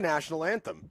national anthem.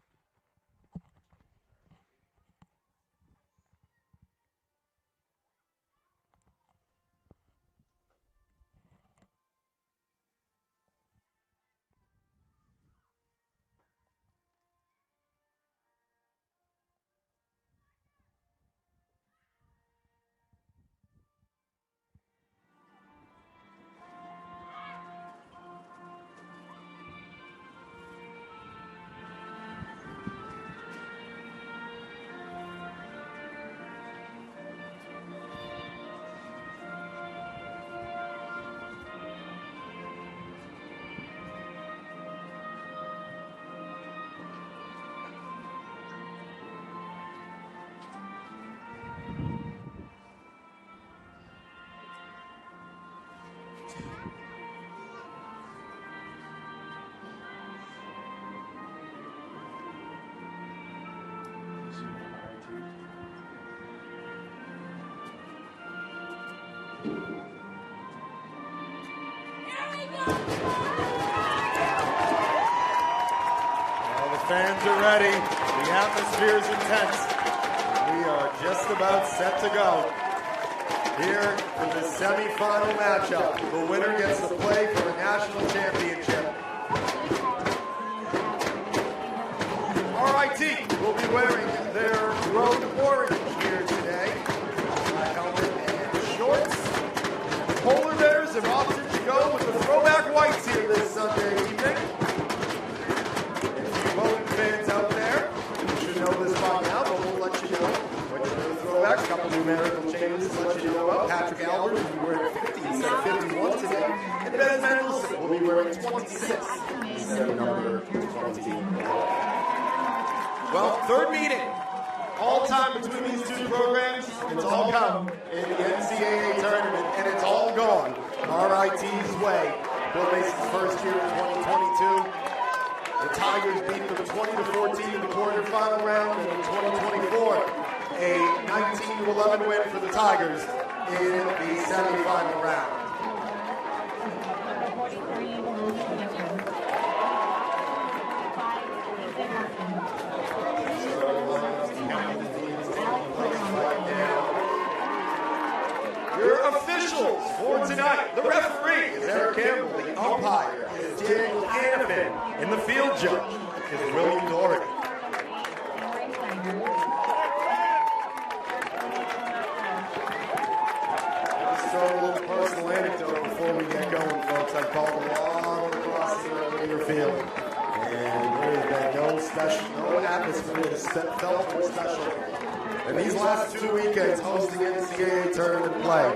Fans are ready. The atmosphere is intense. We are just about set to go. Here for the semifinal matchup. The winner gets to play for a national championship. RIT will be wearing their road orange here today. Helmet and shorts. Polar Bears have opted to go with the throwback whites here this Sunday evening. Fans out there, you should know this by now, but we'll let you know when you're going to throw back. A couple numerical changes to let you know about. Patrick Albert will be wearing 50 instead of 51 today. And Ben Mendelson will be wearing 26 instead of number 20. Well, third meeting. All time between these two programs, it's all come in the NCAA tournament, and it's all gone RIT's way. Bill Mason's first year in 2022. The Tigers beat them 20-14 in the quarterfinal round, and in 2024, a 19-11 win for the Tigers in the semifinal round. Your officials for tonight, the referee is Eric Campbell, the umpire is Daniel Hannafin, and the field judge is William Doherty. Let's start a little personal anecdote before we get going, folks. I've called a lot of crosses around your field, and there has been no atmosphere that felt more special. And these last 2 weekends hosting NCAA tournament play,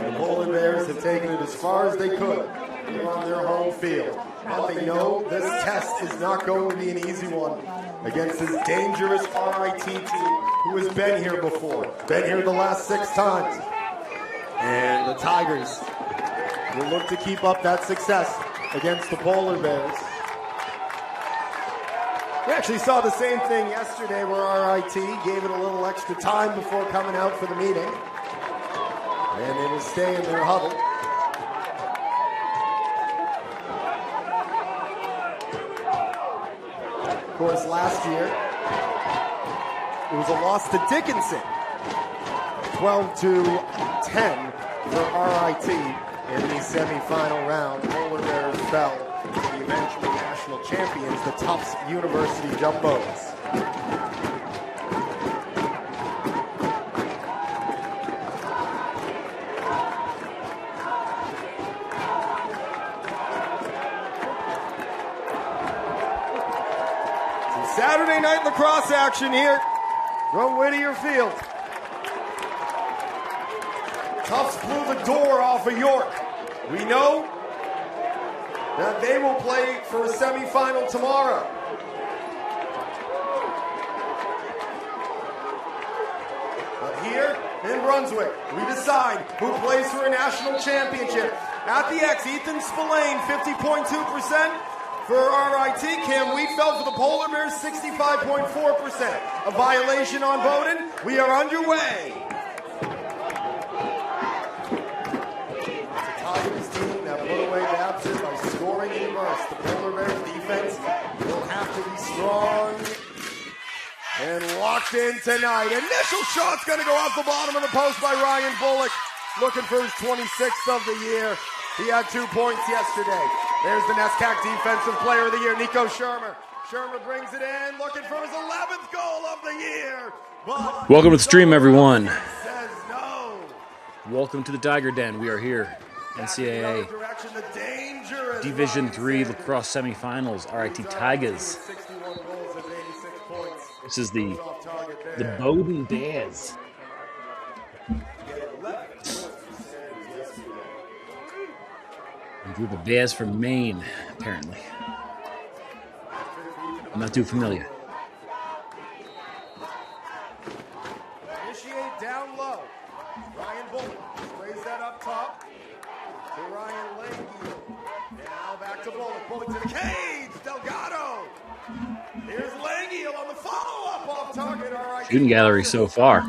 the Polar Bears have taken it as far as they could here on their home field. But they know this test is not going to be an easy one against this dangerous RIT team who has been here before, been here the last 6 times. And the Tigers will look to keep up that success against the Polar Bears. We actually saw the same thing yesterday where RIT gave it a little extra time before coming out for the meeting. And they will stay in their huddle. Of course, last year, it was a loss to Dickinson. 12-10 for RIT in the semifinal round. Polar Bears fell to the eventual national champions, the Tufts University Jumbos. Some Saturday night lacrosse action here from Whittier Field. Tufts blew the door off of York. We know that they will play for a semifinal tomorrow. But here in Brunswick, we decide who plays for a national championship. At the X, Ethan Spillane, 50.2%. For RIT, Cam Wheatfeld for the Polar Bears, 65.4%. A violation on Bowdoin. We are underway. Tigers team that put away the absence by scoring in bursts. The Polar Bears defense will have to to be strong and locked in tonight. Initial shot's going to go off the bottom of the post by Ryan Bullock, looking for his 26th of the year. He had 2 points yesterday. There's the NESCAC Defensive Player of the Year, Nico Shermer. Shermer brings it in, looking for his 11th goal of the year. But welcome to the stream, everyone. Says no. Welcome to the Tiger Den. We are here. NCAA Division III lacrosse semifinals. RIT Tigers. This is the Bowdoin Bears. A group of bears from Maine, apparently. I'm not too familiar. Initiate down low. Ryan Bullock sprays that up top to Ryan Langiel. Now back to Bullock. Bullock to the cage. Delgado. Here's Langiel on the follow-up off target. All right. Shooting gallery so far.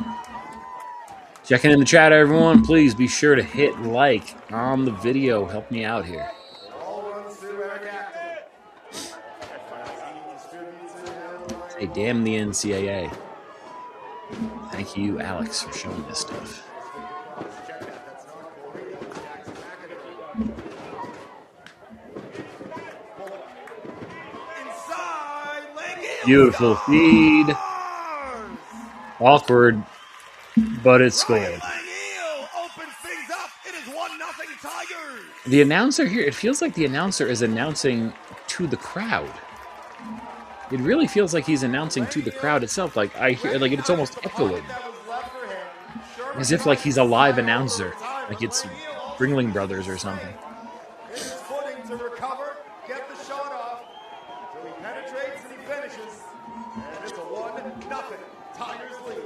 Checking in the chat, everyone. Please be sure to hit like on the video. Help me out here. Hey, damn the NCAA. Thank you, Alex, for showing this stuff. Beautiful feed. Awkward, but it's scored. The announcer here, it feels like the announcer is announcing to the crowd. It really feels like he's announcing to the crowd itself. Like I hear, like it's almost echoing, as if like he's a live announcer, like it's Ringling Brothers or something. His footing to recover, get the shot off, so he penetrates and he finishes, and it's a 1-0 Tigers lead.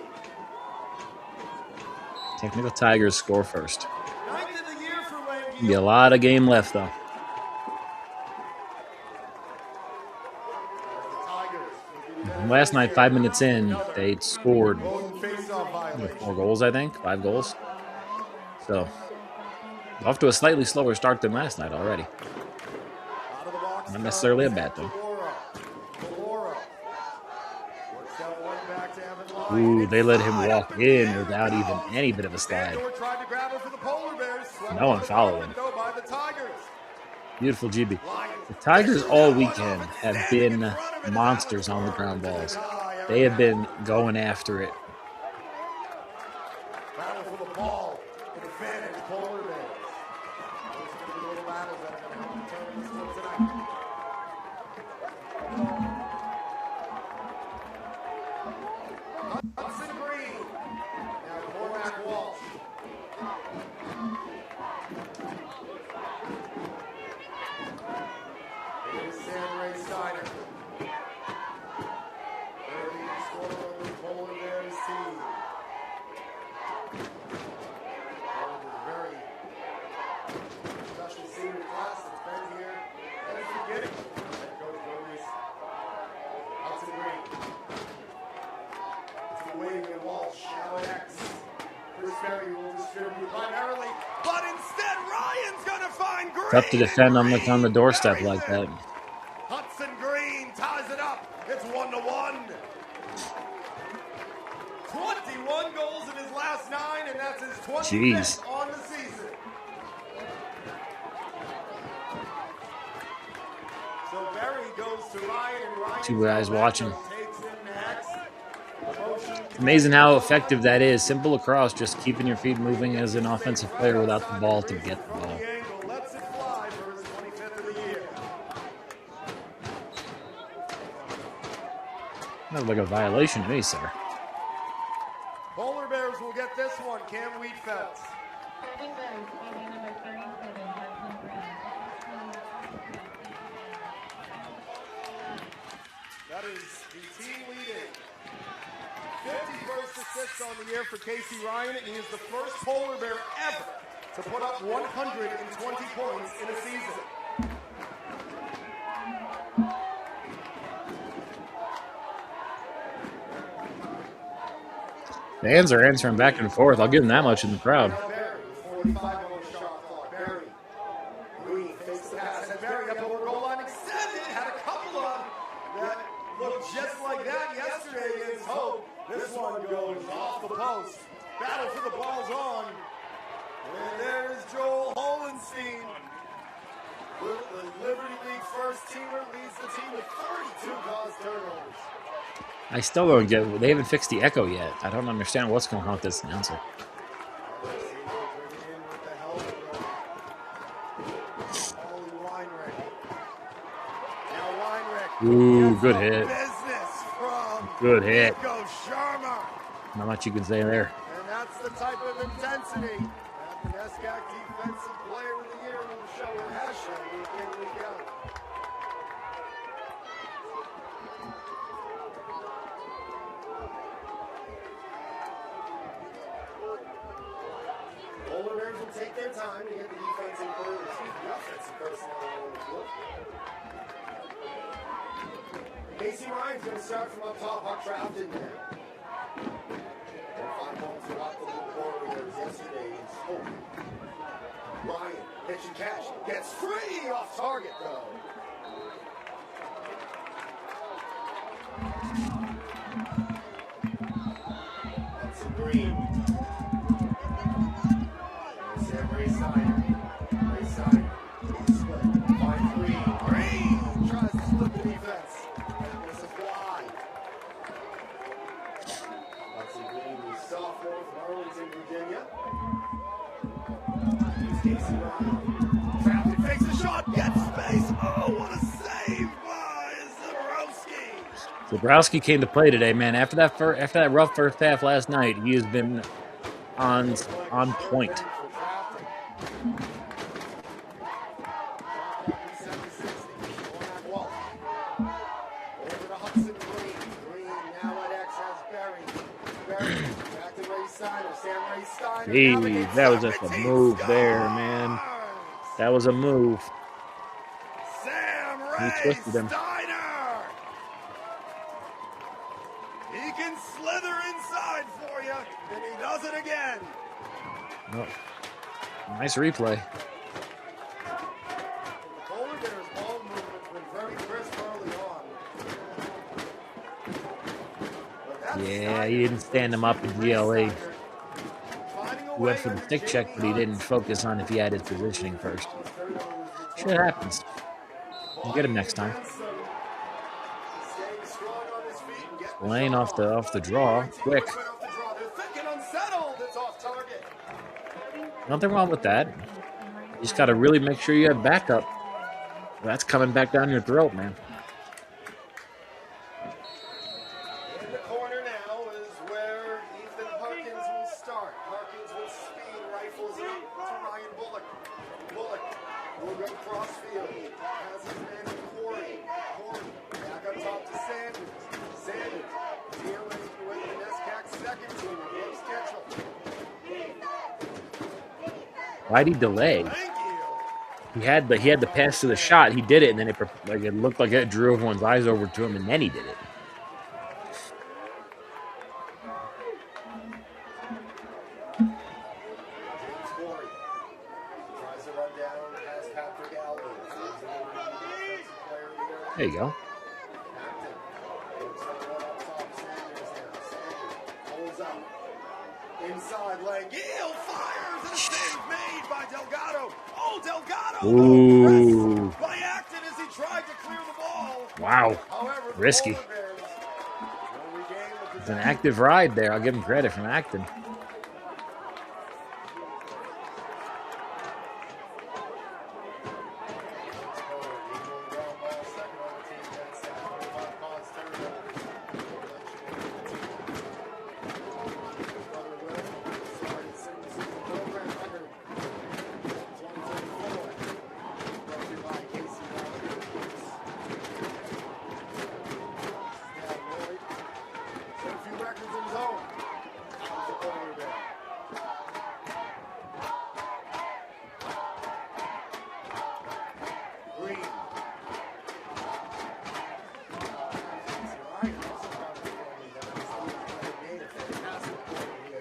Technical Tigers score first. 9th of the year for Langiel. Be a lot of game left though. Last night, 5 minutes in, they scored 4 goals, I think. 5 goals. So, off to a slightly slower start than last night already. Not necessarily a bad thing. Ooh, they let him walk in without even any bit of a slide. No one followed him. Beautiful GB. The Tigers all weekend have been monsters on the ground balls. They have been going after it. Battle for the ball. Advantage, Polar Bears. Those are going to be little battles that are going to help determine this one tonight. Hudson Green. Now Cormac Walsh. Here's Sam Ray Steiner. Early scorer on the Polar Bears team. Very special senior class that's been here at the beginning. Head coach Gomez. Hudson Green. To Wing and Walsh. Now at X. Chris Berry will distribute primarily, but instead Ryan's going to find Green. Tough to defend on the doorstep like that. Hudson Green ties it up. It's 1-1. 21 goals in his last 9, and that's his 25th on the season. So Berry goes to Ryan, and Ryan 2 guys watching. takes him next. Amazing how effective that is. Simple lacrosse, just keeping your feet moving as an offensive player without the ball to get the ball. Lets it fly for his 25th of the year. That looked like a violation to me, sir. Polar Bears will get this one. Cam Wheatfeldt. That is the team leading. 51st assist on the year for Casey Ryan, and he is the first Polar Bear ever to put up 120 points in a season. Fans are answering back and forth. I'll give them that much in the crowd. Berry, 45 on the shot clock. Berry. Green fakes the pass. And Berry up over goal line extended. Had a couple of that just like that yesterday against Hope. This one goes off the post. Battle for the ball's on. And there's Joel Holenstein. The Liberty League first teamer leads the team with 32 caused turnovers. I still don't get. They haven't fixed the echo yet. I don't understand what's going on with this announcer. Ooh, good hit. Good hit. Not much you can say there. And that's the type of intensity that the NESCAC Defensive Player of the Year will show and has shown week in, week out. Polar Bears will take their time to get the defensive players, the offensive personnel on the field. Casey Ryan's going to start from up top. Huck Traft in there. 5 points to rock the little Warriors yesterday in Hope. Ryan, pitch and catch, gets free off target though. That's a green. Sam Ray Steiner. He's split. 5-3. Green tries to split the defense. Sophomore from Arlington, Virginia. Here's Casey Ryan. Traffic fakes the shot, gets space. Oh, what a save by Zabrowski. Zabrowski came to play today, man. After that rough first half last night, he has been on point. Hey, that was just a move there, man. That was a move. He twisted him. He can slither inside for you, and he does it again. Oh, nice replay. The Polar Bears' ball movement's been very crisp early on. Yeah, he didn't stand him up in GLA. He went for the stick check, but he didn't focus on if he had his positioning first. Shit happens. We'll get him next time. Laying off the draw, quick. Nothing wrong with that. You just got to really make sure you have backup. That's coming back down your throat, man. Why'd he delay? He had the pass to the shot. He did it, and then it looked like it drew everyone's eyes over to him, and then he did it. There you go. Inside leg, Gill fires, and save made by Delgado. Oh, Delgado! Ooh. By Acton as he tried to clear the ball. Wow. However, risky. It's an active ride there. I'll give him credit from Acton.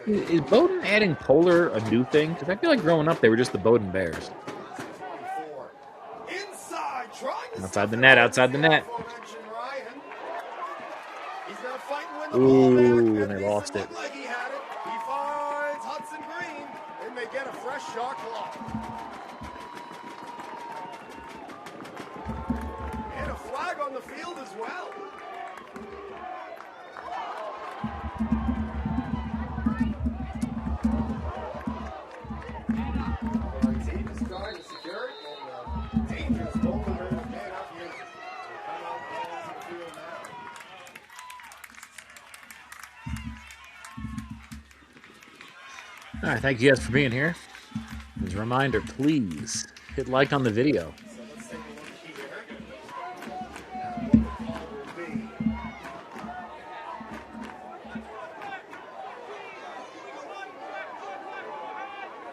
Is Bowdoin adding Polar a new thing? Because I feel like growing up, they were just the Bowdoin Bears. Outside the net, outside the net. He's going to fight and win the ball Ooh, back. and they lost it. Looked like he had it. He finds Hudson Green, and they get a fresh shot clock. And a flag on the field as well. RIT just trying to secure it, and dangerous bowler man up here. We'll come out balls in the field now. All right, thank you guys for being here. As a reminder, please hit like on the video. So let's take a look here at what the call will be.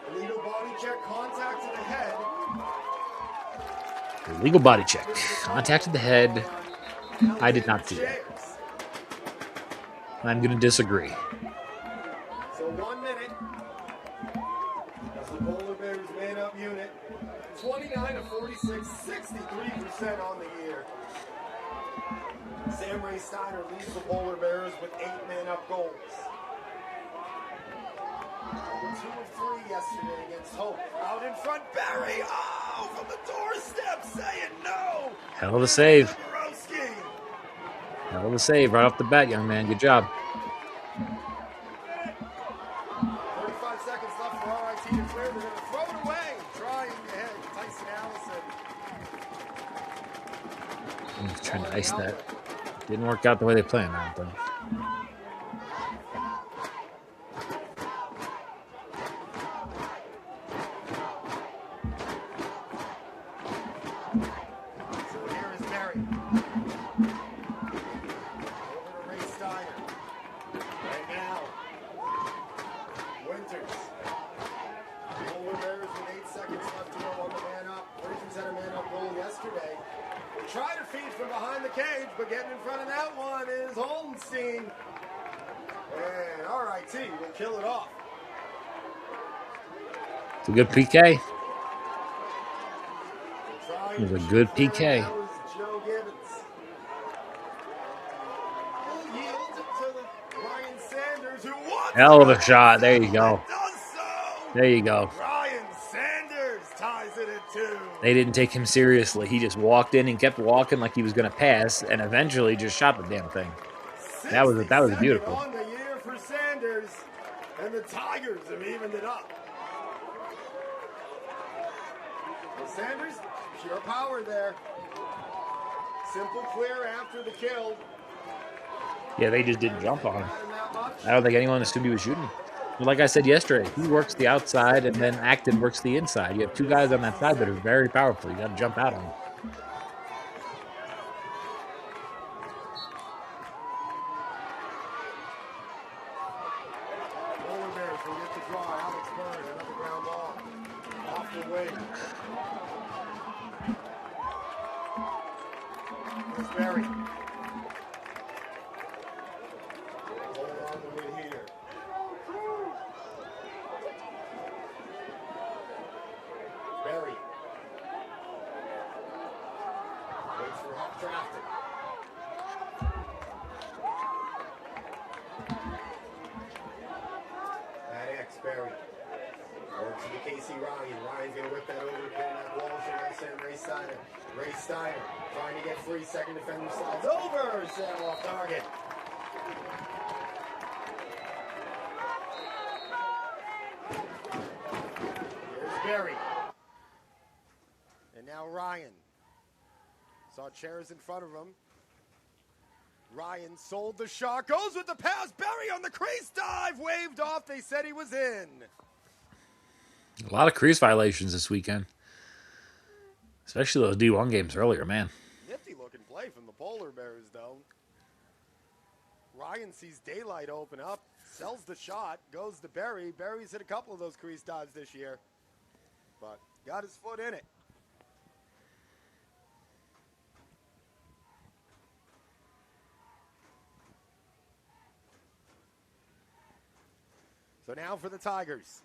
Illegal body check, contact to the head. Illegal body check. Contacted the head. I did not see that. I'm going to disagree. So 1 minute. As the Polar Bears man-up unit. 29 to 46, 63% on the year. Sam Ray Steiner leads the Polar Bears with 8 man-up goals. 2 of 3 yesterday against Hope. Out in front, Barry. Oh, from the doorstep, saying no. Hell of a save. Borowski. Hell of a save right off the bat, young man. Good job. 35 seconds left for RIT to clear. They're going to throw it away. Trying ahead, Tyson Allison. I'm just trying to ice that. Didn't work out the way they planned, I don't think. So here is Barry. Over to Ray Steiner. Right now, Winters. Polar Bears with 8 seconds left to go on the man-up. Bridges had a man-up goal yesterday. They try to feed from behind the cage, but getting in front of that one is Holmstein. And RIT will kill it off. It's a good PK. Trying It was a to good shoot PK. that was Joe Gibbons. Will yield to Ryan Sanders, who wants Hell of it. a shot. There you go. Does so. There you go. Ryan Sanders ties it at 2. They didn't take him seriously. He just walked in and kept walking like he was going to pass, and eventually just shot the damn thing. That was 62nd beautiful. on the year for Sanders, and the Tigers have evened it up. Well, Sanders, pure power there. Simple clear after the kill. Yeah, they just didn't jump on him. Not that much. I don't think anyone in the studio was shooting. But like I said yesterday, he works the outside, and then Acton works the inside. You have 2 guys on that side that are very powerful. You got to jump out on them. Polar Bears will get the draw. Alex Byrne, another ground ball. Off the wing. Here's Barry. Hold on to it here. Barry. Waits for Huck Drafted. That X Barry. Works to Casey Ryan. Ryan's going to whip that over to Matt Walsh and send Ray Steiner. Ray Steiner trying to get free. Second defender slides over. Saddle off target. Here's Barry. And now Ryan. Saw chairs in front of him. Ryan sold the shot. Goes with the pass. Barry on the crease dive. Waved off. They said he was in. A lot of crease violations this weekend. Especially those D1 games earlier, man. Nifty looking play from the Polar Bears, though. Ryan sees daylight open up. Sells the shot. Goes to Barry. Barry's hit a couple of those crease dives this year. But got his foot in it. So now for the Tigers.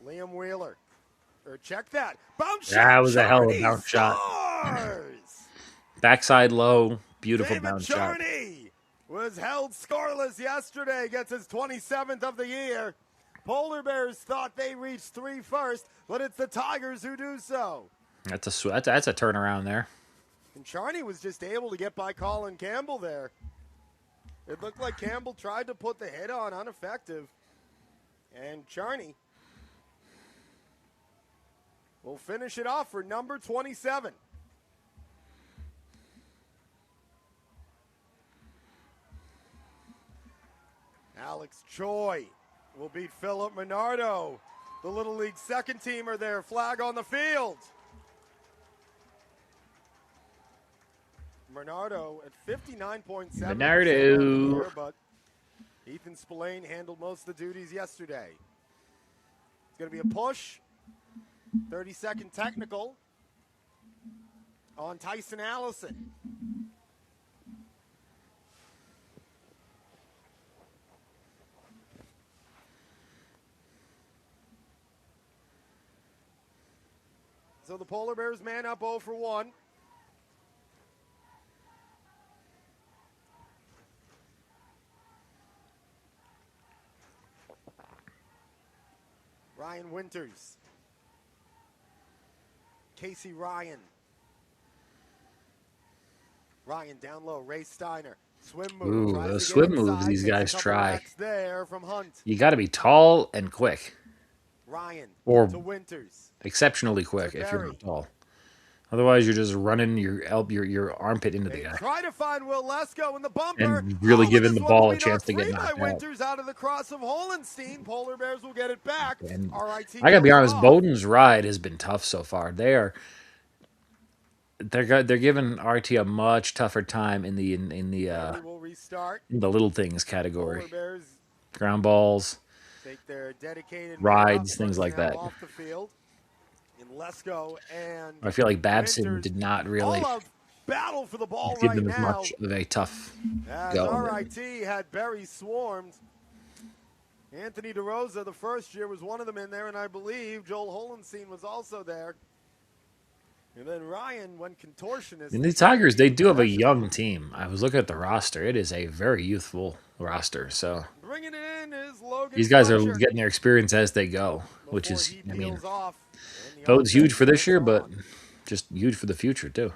Liam Wheeler. Or check that. Bounce shot. That was a hell of a Charney bounce shot. scores! Backside low, beautiful David bounce shot. Charney was held scoreless yesterday, gets his 27th of the year. Polar Bears thought they reached 3 first, but it's the Tigers who do so. That's a turnaround there. And Charney was just able to get by Colin Campbell there. It looked like Campbell tried to put the hit on, ineffective. And Charney will finish it off for number 27. Alex Choi will beat Philip Minardo. The Little League second teamer there, flag on the field. Minardo at 59.7%. Minardo. But Ethan Spillane handled most of the duties yesterday. It's going to be a push. 30-second technical on Tyson Allison. So the Polar Bears man up 0 for 1. Ryan Winters. Casey Ryan. Ryan down low. Ray Steiner. Swim move. Ooh, those swim moves inside, these guys try. There from Hunt. You got to be tall and quick. Ryan or to Winters. Exceptionally quick if you're not tall. Otherwise, you're just running your armpit into the guy. Try to find Will Lesko in the bumper. And really giving the ball a chance to get knocked out. Winters out of the cross of Holenstein. Polar Bears will get it back. And RIT I gotta be honest, Bowdoin's ride has been tough so far. They're giving RT a much tougher time in the little things category. Ground balls, take their dedicated rides, things like that. Off the field. Lesko and I feel like Babson did not really battle for the ball give them as much of a tough go. RIT had Berry swarmed. Anthony DeRosa, the first year, was one of them in there, and I believe Joel Holenstein was also there. And then Ryan went contortionist. And the Tigers, they do have a young team. I was looking at the roster. It is a very youthful roster. So bringing it in is Logan these guys are getting their experience as they go, which is, I mean, Bowdoin's huge for this year, but just huge for the future, too.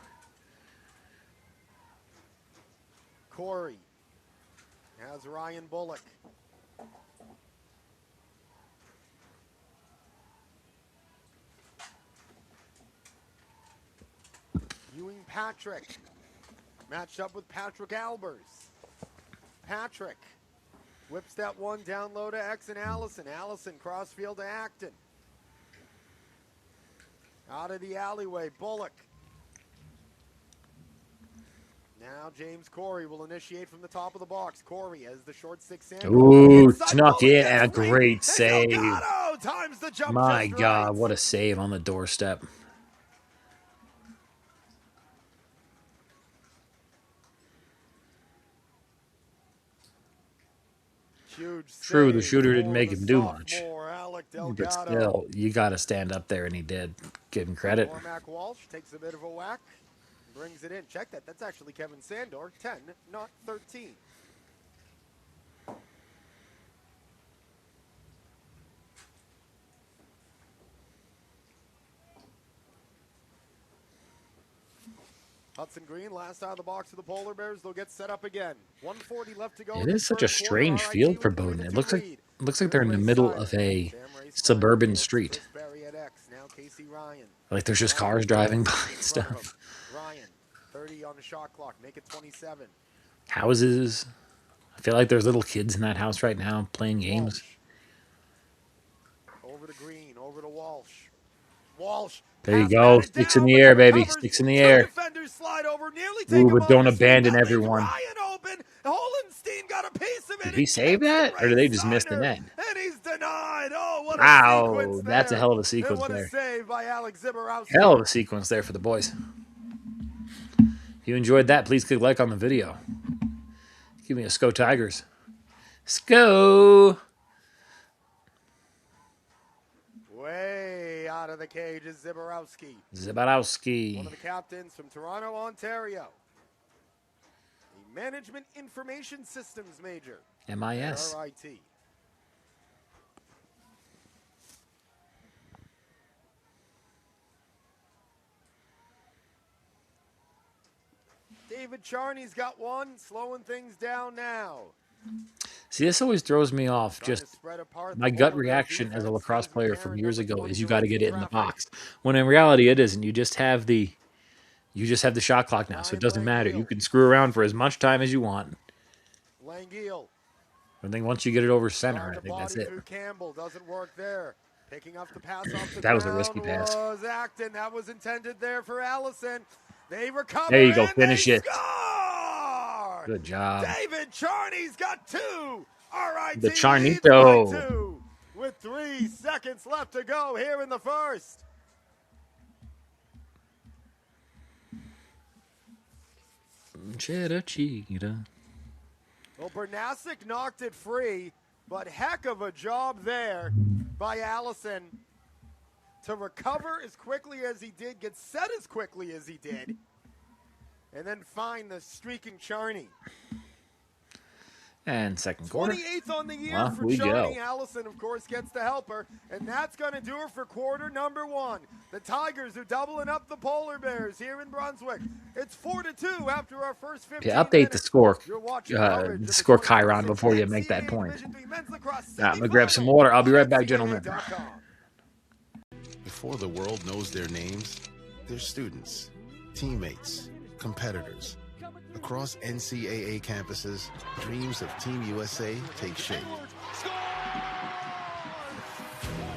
Corey has Ryan Bullock. Ewing Patrick matched up with Patrick Albers. Patrick whips that one down low to Exon Allison. Allison crossfield to Acton. Out of the alleyway, Bullock. Now James Corey will initiate from the top of the box. Corey has the short 6-handed. Ooh, snuck in and a great save. My God, what a save on the doorstep. True, the shooter didn't make him do much. But still, you got to stand up there, and he did. Give him credit. Cormac Walsh takes a bit of a whack, brings it in. Check that. That's actually Kevin Sandor. 10, not 13. Hudson Green, last out of the box of the Polar Bears. They'll get set up again. 1:40 left to go. It is such a strange field for Bowdoin. It looks like they're in the middle of a suburban street. Like there's just cars driving by and stuff. Ryan, 30 on the shot clock. Make it 27. Houses. I feel like there's little kids in that house right now playing games. Over to Green, over to Walsh. Walsh. There you go. Sticks in the air, baby. Sticks in the air. Ooh, but don't abandon everyone. Did he save that? Or did they just miss the net? And he's denied. Oh, what a wow, that's a hell of a sequence there. Save by Alex hell of a sequence there for the boys. If you enjoyed that, please click like on the video. Give me a Sco Tigers. Sco! Way out of the cage is Ziborowski. Ziborowski. One of the captains from Toronto, Ontario. He Management Information Systems major. MIS. RIT. David Charney's got one, slowing things down now. See, this always throws me off. Just my gut reaction as a lacrosse player from years ago is you got to get it in the box. When in reality it isn't. You just have the shot clock now, so it doesn't matter. You can screw around for as much time as you want. I think once you get it over center, I think that's it. Campbell doesn't work there. Picking up the pass off the that was a risky pass. Was Acton. That was intended there for Allison. They recover. There you go. Finish it. Score! Good job. David Charney's got two. RIT the Charnito. Two, with 3 seconds left to go here in the first. Cheetah. Well, Bernasic knocked it free, but heck of a job there by Allison to recover as quickly as he did, get set as quickly as he did, and then find the streaking Charney. And second quarter. 28th on the year for Charney. Allison, of course, gets the helper, and that's going to do it for quarter number 1. The Tigers are doubling up the Polar Bears here in Brunswick. It's 4-2 after our first 15 update minutes. the score Chiron before you make that point. I'm going to grab some water. I'll be right back, gentlemen. Before the world knows their names, they're students, teammates, competitors. Across NCAA campuses, dreams of Team USA take shape.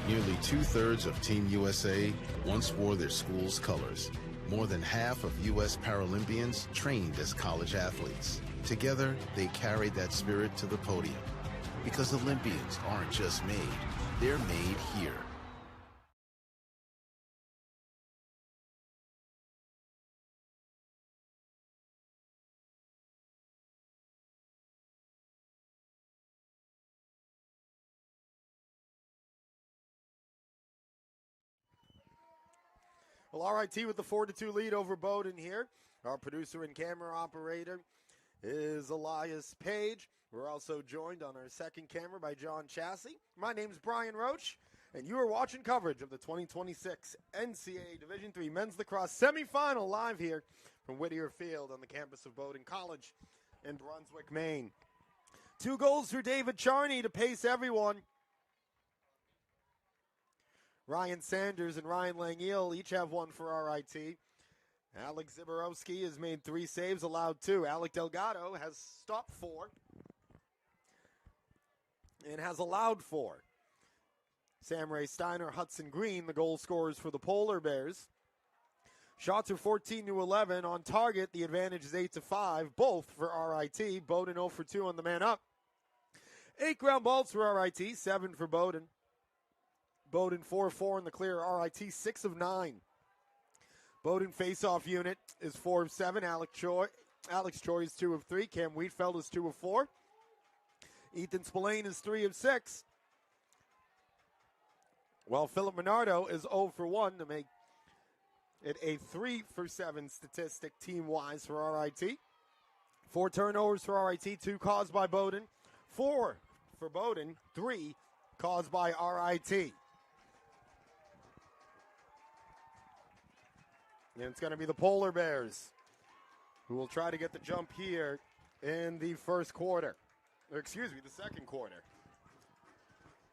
Nearly 2/3 of Team USA once wore their school's colors. More than half of U.S. Paralympians trained as college athletes. Together, they carried that spirit to the podium. Because Olympians aren't just made, they're made here. Well, RIT with the 4-2 lead over Bowdoin here. Our producer and camera operator is Elias Page. We're also joined on our second camera by John Chassie. My name's Brian Roach, and you are watching coverage of the 2026 NCAA Division III Men's Lacrosse Semifinal live here from Whittier Field on the campus of Bowdoin College in Brunswick, Maine. 2 goals for David Charney to pace everyone. Ryan Sanders and Ryan Langiel each have 1 for RIT. Alex Ziborowski has made 3 saves, allowed 2. Alec Delgado has stopped 4 and has allowed 4. Sam Ray Steiner, Hudson Green, the goal scorers for the Polar Bears. Shots are 14-11. On target, the advantage is 8-5, both for RIT. Bowdoin 0 for 2 on the man up. 8 ground balls for RIT, 7 for Bowdoin. Bowdoin 4-4 in the clear. RIT 6 of 9. Bowdoin face-off unit is 4 of 7. Alex Choi is 2 of 3. Cam Wheatfeld is 2 of 4. Ethan Spillane is 3 of 6. While Philip Minardo is 0 for 1 to make it a 3 for 7 statistic team-wise for RIT. 4 turnovers for RIT, 2 caused by Bowdoin. 4 for Bowdoin, 3 caused by RIT. And it's going to be the Polar Bears who will try to get the jump here in the first quarter. Or excuse me, the second quarter.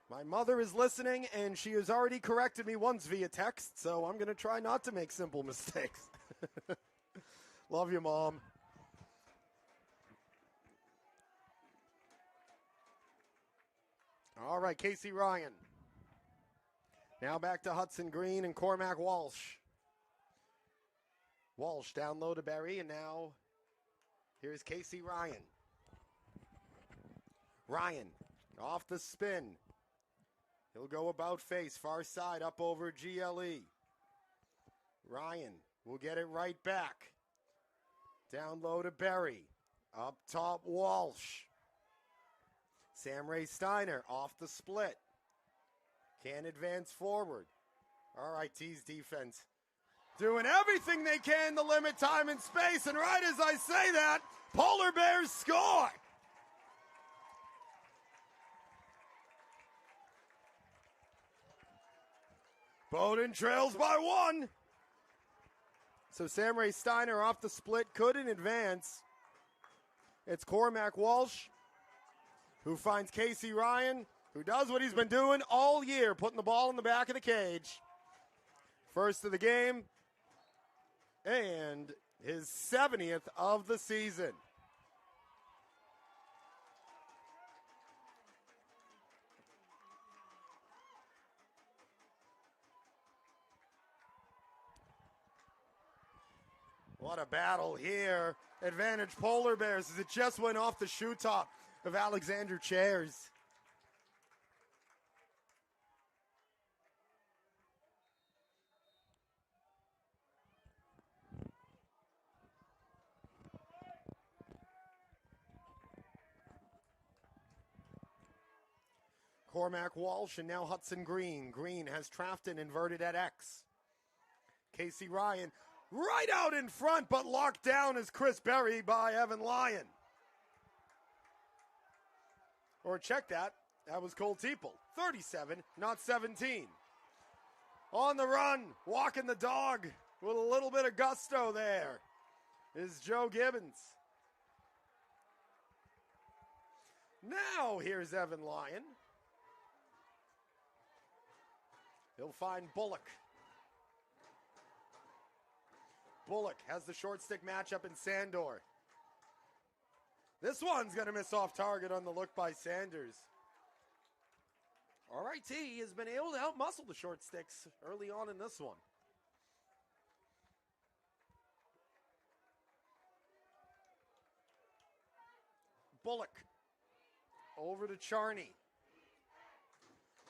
My mother is listening, and she has already corrected me once via text, so I'm going to try not to make simple mistakes. Love you, Mom. All right, Casey Ryan. Now back to Hudson Green and Cormac Walsh. Walsh down low to Berry, and now here's Casey Ryan. Ryan off the spin. He'll go about face, far side, up over GLE. Ryan will get it right back. Down low to Berry. Up top, Walsh. Sam Ray Steiner off the split. Can't advance forward. RIT's defense doing everything they can to limit time and space. And right as I say that, Polar Bears score. Bowdoin trails by 1. So Sam Ray Steiner off the split, couldn't advance. It's Cormac Walsh who finds Casey Ryan, who does what he's been doing all year, putting the ball in the back of the cage. First of the game, and his 70th of the season. What a battle here. Advantage Polar Bears as it just went off the shoe top of Alexander Chairs. Cormac Walsh and now Hudson Green. Green has Trafton inverted at X. Casey Ryan right out in front, but locked down as Chris Berry by Evan Lyon. Or check that. That was Cole Teeple. 37, not 17. On the run, walking the dog with a little bit of gusto there is Joe Gibbons. Now here's Evan Lyon. He'll find Bullock. Bullock has the short stick matchup in Sandor. This one's going to miss off target on the look by Sanders. RIT has been able to outmuscle the short sticks early on in this one. Bullock over to Charney.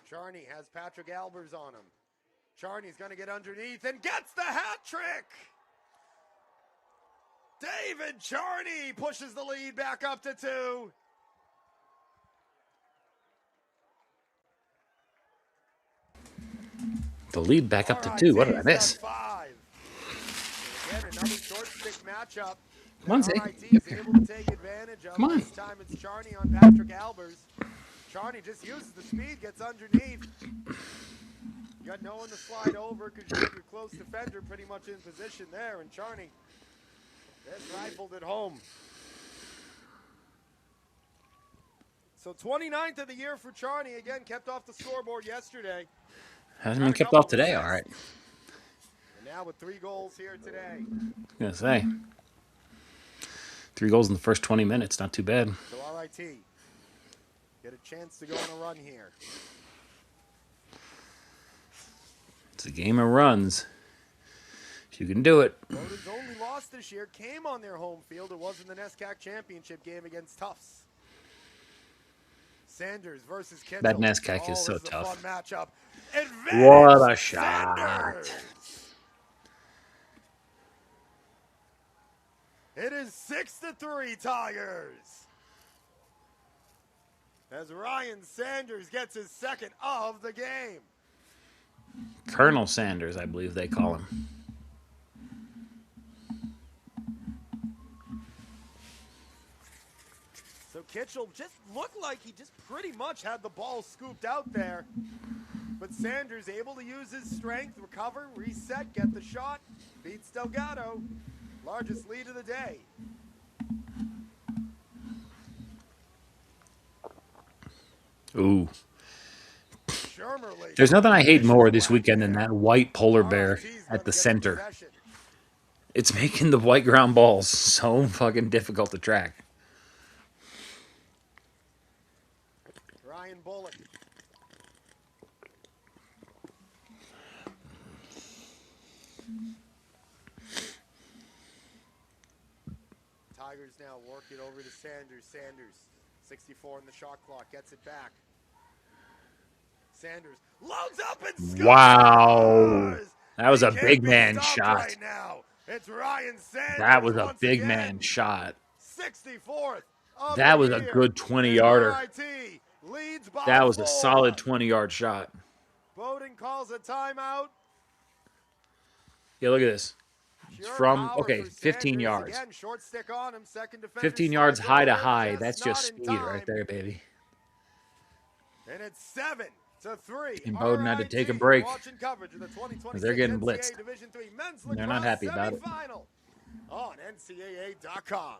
Charney has Patrick Albers on him. Charney's going to get underneath and gets the hat trick. David Charney pushes the lead back up to 2. The lead back up to 2. What did I miss? 5. Again, another short stick matchup. Come on, Zach. RIT is able to take advantage of. Come on. This time it's Charney on Patrick Albers. Charney just uses the speed, gets underneath. You got no one to slide over because you have your close defender pretty much in position there, and Charney just rifled it home. So 29th of the year for Charney, again, kept off the scoreboard yesterday. Hasn't been kept off today, all right. And now with 3 goals here today. I was going to say. 3 goals in the first 20 minutes, not too bad. So RIT get a chance to go on a run here. It's a game of runs. If you can do it. Bowdoin's only loss this year came on their home field. It was in the NESCAC championship game against Tufts. Sanders versus Kitchell. That NESCAC is so this tough. A fun matchup. What a shot. Sanders. It is 6-3 Tigers. As Ryan Sanders gets his second of the game. Colonel Sanders, I believe they call him. So Kitchell just looked like he just pretty much had the ball scooped out there. But Sanders able to use his strength, recover, reset, get the shot, beats Delgado. Largest lead of the day. Ooh. Shermerly. There's nothing I hate more this weekend than that white polar bear at the center. It's making the white ground balls so fucking difficult to track. Ryan Bullock. Tigers now work it over to Sanders. Sanders, 64 in the shot clock, gets it back. Sanders loads up and scores! Wow. That was a big man shot. Right now. It's Ryan Sanders. That was a big man shot. 64th. That was a good 20-yarder. Leads by That was a 4. solid 20-yard shot. Bowdoin calls a timeout. Yeah, look at this. It's Pure from, power okay, for 15 Sanders. yards. Again, short stick on him. Second defender 15 yards slides high to over, high. That's just not in speed right time. there, baby. And it's 7-3. And Bowdoin had to take a RIT break watching coverage of the because they're 2026 getting NCAA blitzed. Division III Men's And they're not Lacrosse happy about it. Semifinal on NCAA.com.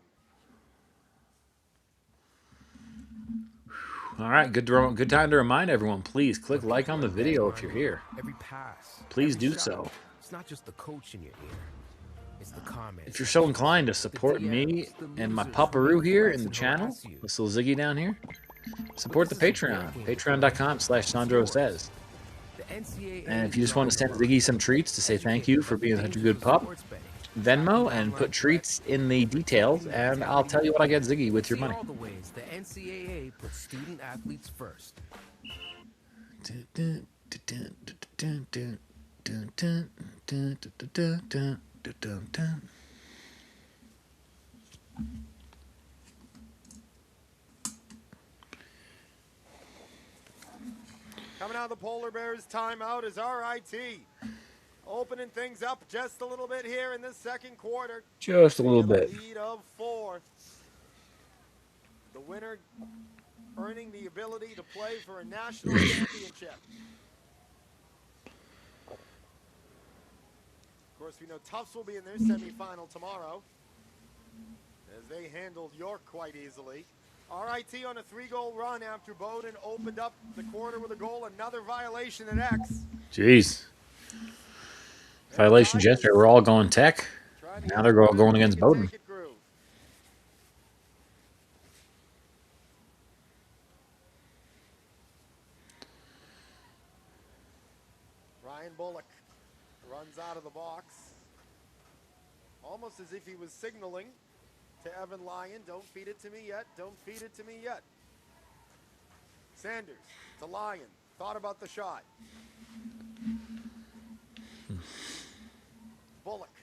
All right, good time to remind everyone, please click like on the video if you're here. Every pass, Please every do shot. so. It's not just the coach in your ear. It's the comments. If you're so inclined to support me and my paparoo here in the channel, this little Ziggy down here, support the Patreon. Patreon.com/Sandro Says. And if you just want to send Ziggy some treats to say thank you for being such a good pup, Venmo and put treats in the details, and I'll tell you what I get Ziggy with your money. All the ways the NCAA puts student athletes first. Coming out of the Polar Bears timeout is RIT. Opening things up just a little bit here in this second quarter. Just a little bit. Lead of 4. The winner earning the ability to play for a national championship. Of course, we know Tufts will be in their semifinal tomorrow, as they handled York quite easily. RIT on a 3-goal run after Bowdoin opened up the quarter with a goal. Another violation at X. Jeez. Violations yesterday were all going Tech. Now they're all going against Bowdoin. Ryan Bullock runs out of the box, almost as if he was signaling to Evan Lyon, don't feed it to me yet, don't feed it to me yet. Sanders to Lyon, thought about the shot. Bullock,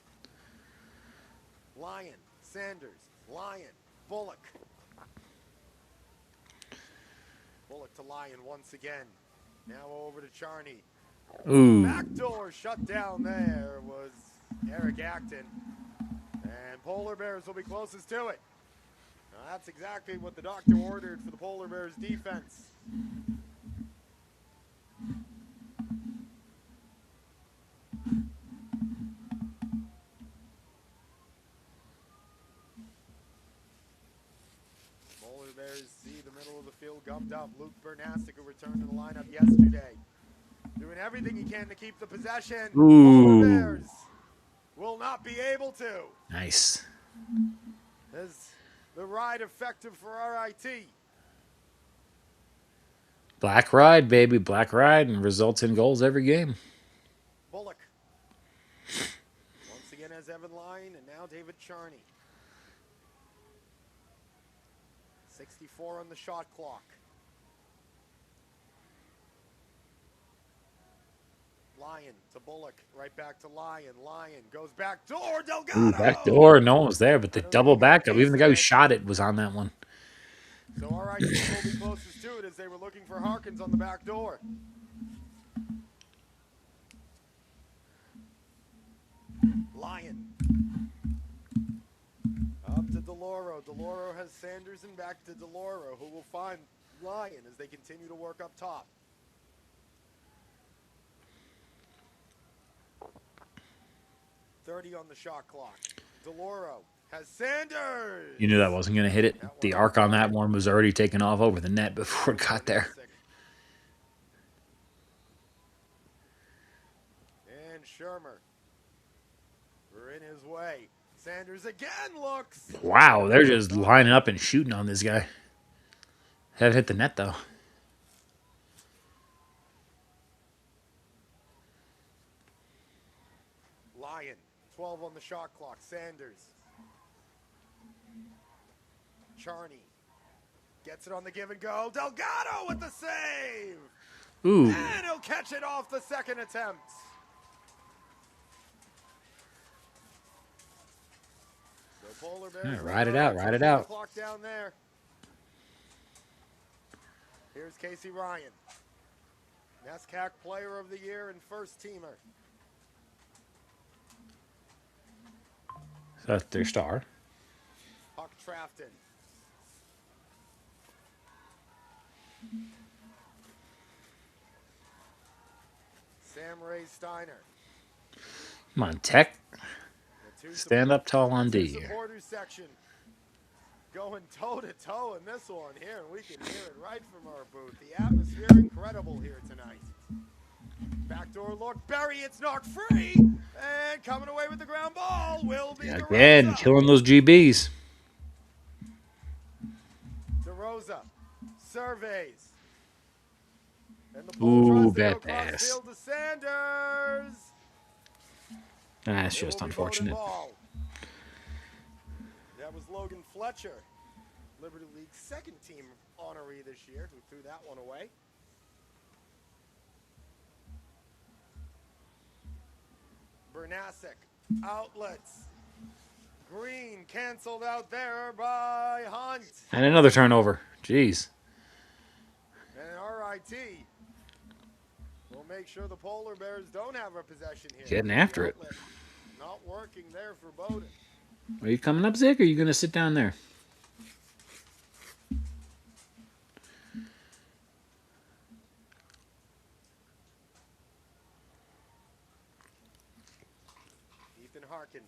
Lyon, Sanders, Lyon, Bullock. Bullock to Lyon once again. Now over to Charney. Ooh. Backdoor shut down there was Eric Acton. And Polar Bears will be closest to it. Now that's exactly what the doctor ordered for the Polar Bears defense. Polar Bears see the middle of the field gummed up. Luke Bernastic, who returned to the lineup yesterday, doing everything he can to keep the possession. Ooh. Polar Bears will not be able to. Nice. Is the ride effective for RIT? Black ride, baby. Black ride, and results in goals every game. Bullock. Once again has Evan Lyon, and now David Charney. 64 on the shot clock. Lyon to Bullock, right back to Lyon. Lyon goes back door, Delgado! Ooh, back door. No one was there, but the double backup, even the guy who shot it was on that one. So RIT will be closest to it as they were looking for Harkins on the back door. Lyon. Up to DeLauro. DeLauro has Sanders and back to DeLauro, who will find Lyon as they continue to work up top. .30 on the shot clock. DeLauro has Sanders. You knew that wasn't going to hit it. The arc on that one was already taken off over the net before it got there. And Shermer. We're in his way. Sanders again looks. Wow, they're just lining up and shooting on this guy. Had hit the net, though. Lyon, 12 on the shot clock. Sanders. Charney gets it on the give and go. Delgado with the save. Ooh. And he'll catch it off the second attempt. So Polar Bears, Yeah, ride it out, ride it out. Clock down there. Here's Casey Ryan, NESCAC Player of the Year and first teamer. That's their star. Huck Trafton. Sam Ray Steiner. Come on, Tech. The two Stand up tall on two D here. supporters section going toe-to-toe in this one here, and we can hear it right from our booth. The atmosphere incredible here tonight. Backdoor look, Berry, it's knocked free, and coming away with the ground ball will be Again, DeRosa. killing those GBs. DeRosa surveys. And the Ooh, tries to go bad across pass. field to Sanders. That's It just will be unfortunate. Bowdoin ball. That was Logan Fletcher, Liberty League's second team honoree this year, who threw that one away. Bernasek, outlets. Green canceled out there by Hunt. And another turnover. Jeez. And RIT will make sure the Polar Bears don't have a possession here. Getting after it. Not working there for Bowdoin. Are you coming up, Zig, or are you going to sit down there? Ethan Harkins.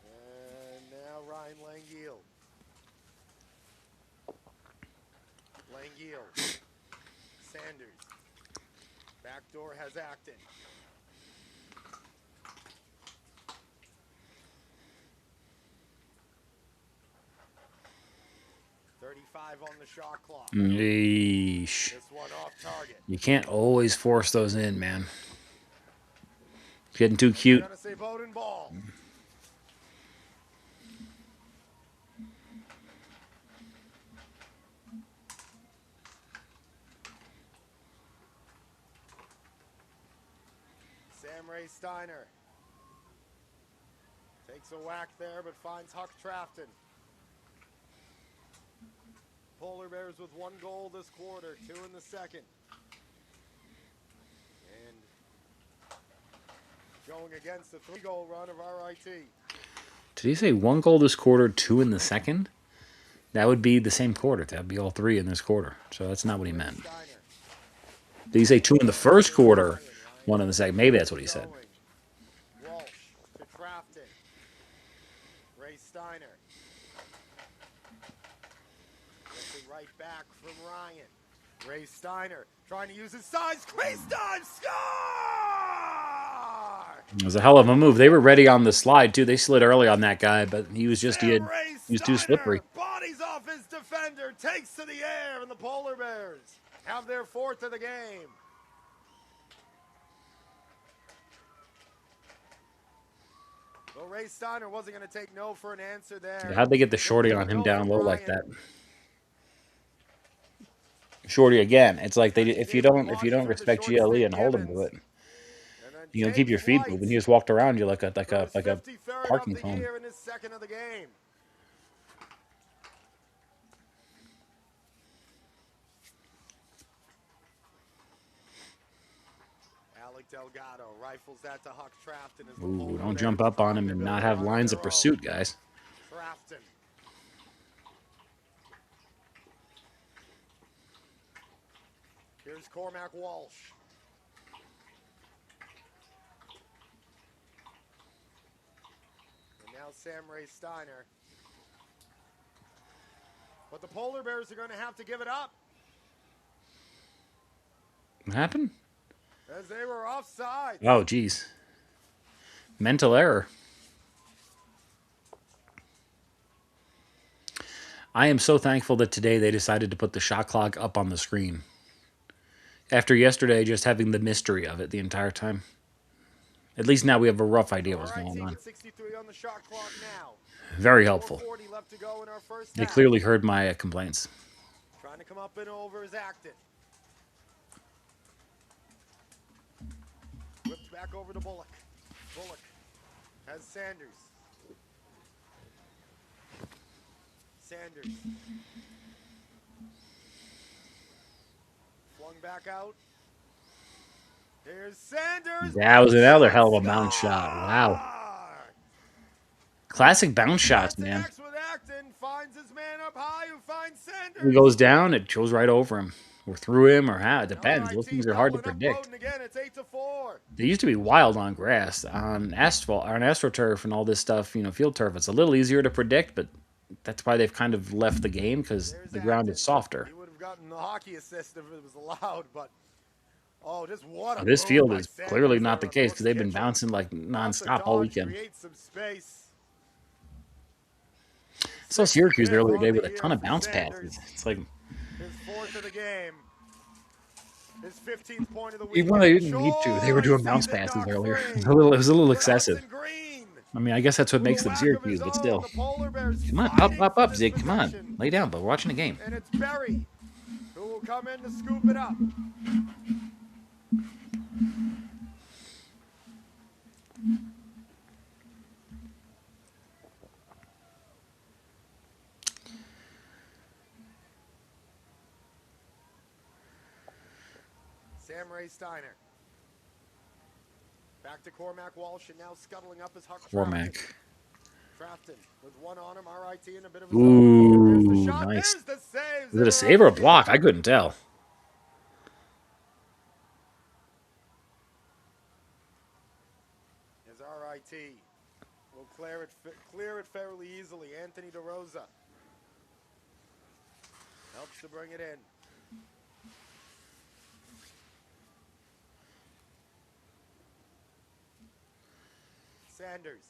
And now Ryan Langiel. Langiel. Sanders. Backdoor has Acton. On the shot clock. Yeesh. This one off target. You can't always force those in, man. It's getting too cute. Gonna say Bowdoin ball. Sam Ray Steiner takes a whack there, but finds Huck Trafton. Polar Bears with 1 goal this quarter, 2 in the second. And going against the 3-goal run of RIT. Did he say 1 goal this quarter, 2 in the second? That would be the same quarter. That would be all 3 in this quarter. So that's not what he meant. Did he say 2 in the first quarter, 1 in the second? Maybe that's what he said. Walsh to Trafton. Ray Steiner. Right back from Ryan. Ray Steiner trying to use his size. Crease dive, score! It was a hell of a move. They were ready on the slide too. They slid early on that guy, but he was just he was too slippery. Bodies off his defender, takes to the air, and the Polar Bears have their 4th of the game. Well, Ray Steiner wasn't going to take no for an answer there. How'd they get the shorty on him down low like that? Shorty again. It's like if you don't respect GLE and hold him to it, you don't keep your feet moving. He just walked around you like a parking cone. Delgado rifles that to Huck Trafton. Ooh, don't jump up on him and not have lines of pursuit, guys. Trafton. Here's Cormac Walsh. And now Sam Ray Steiner. But the Polar Bears are going to have to give it up. What happened? As they were offside. Oh, geez. Mental error. I am so thankful that today they decided to put the shot clock up on the screen. After yesterday just having the mystery of it the entire time. At least now we have a rough idea what's going on. 63 on the shot clock now. Very helpful. 4:40 left to go in our first They half. clearly heard my complaints. Trying to come up and over is Acton. Whipped back over to Bullock. Bullock has Sanders. Sanders. Flung back out. Here's Sanders. That was another hell of a bounce shot. Wow. Classic bounce shots, That's an man. X with Acton. Finds his man up high who finds If he Sanders. goes down, it goes right over him. Or through him, or how. It depends. Those RIT things are hard to doubling up predict. Bowdoin again. It's 8-4. They used to be wild on grass. On asphalt, or on AstroTurf and all this stuff, field turf, it's a little easier to predict, but that's why they've kind of left the game, because There's the ground Acton. is softer. He would have gotten the hockey assist if it was allowed, but just what a This move field by is Sanders clearly not there the on case, Brooks because they've been Kitchell. bouncing like Off the nonstop all dodge, weekend. creates some space. So Syracuse the Fifth other on day the with a year ton of for bounce Sanders. passes. It's like, His 4th of the game. His 15th point of the week. even when they didn't need to, they were doing bounce passes earlier. It was a little excessive. I mean, I guess that's what makes them Syracuse, but still. Come on, up, Zig. Come on. Lay down, but we're watching the game. And it's Berry who will come in to scoop it up. Sam Ray Steiner. Back to Cormac Walsh, and now scuttling up his Huck Cormac. Crafton with one on him, RIT in a bit of a Ooh, There's the shot. nice. There's the saves. Was it a save or a block? I couldn't tell. As RIT will clear it fairly easily. Anthony DeRosa helps to bring it in. Sanders.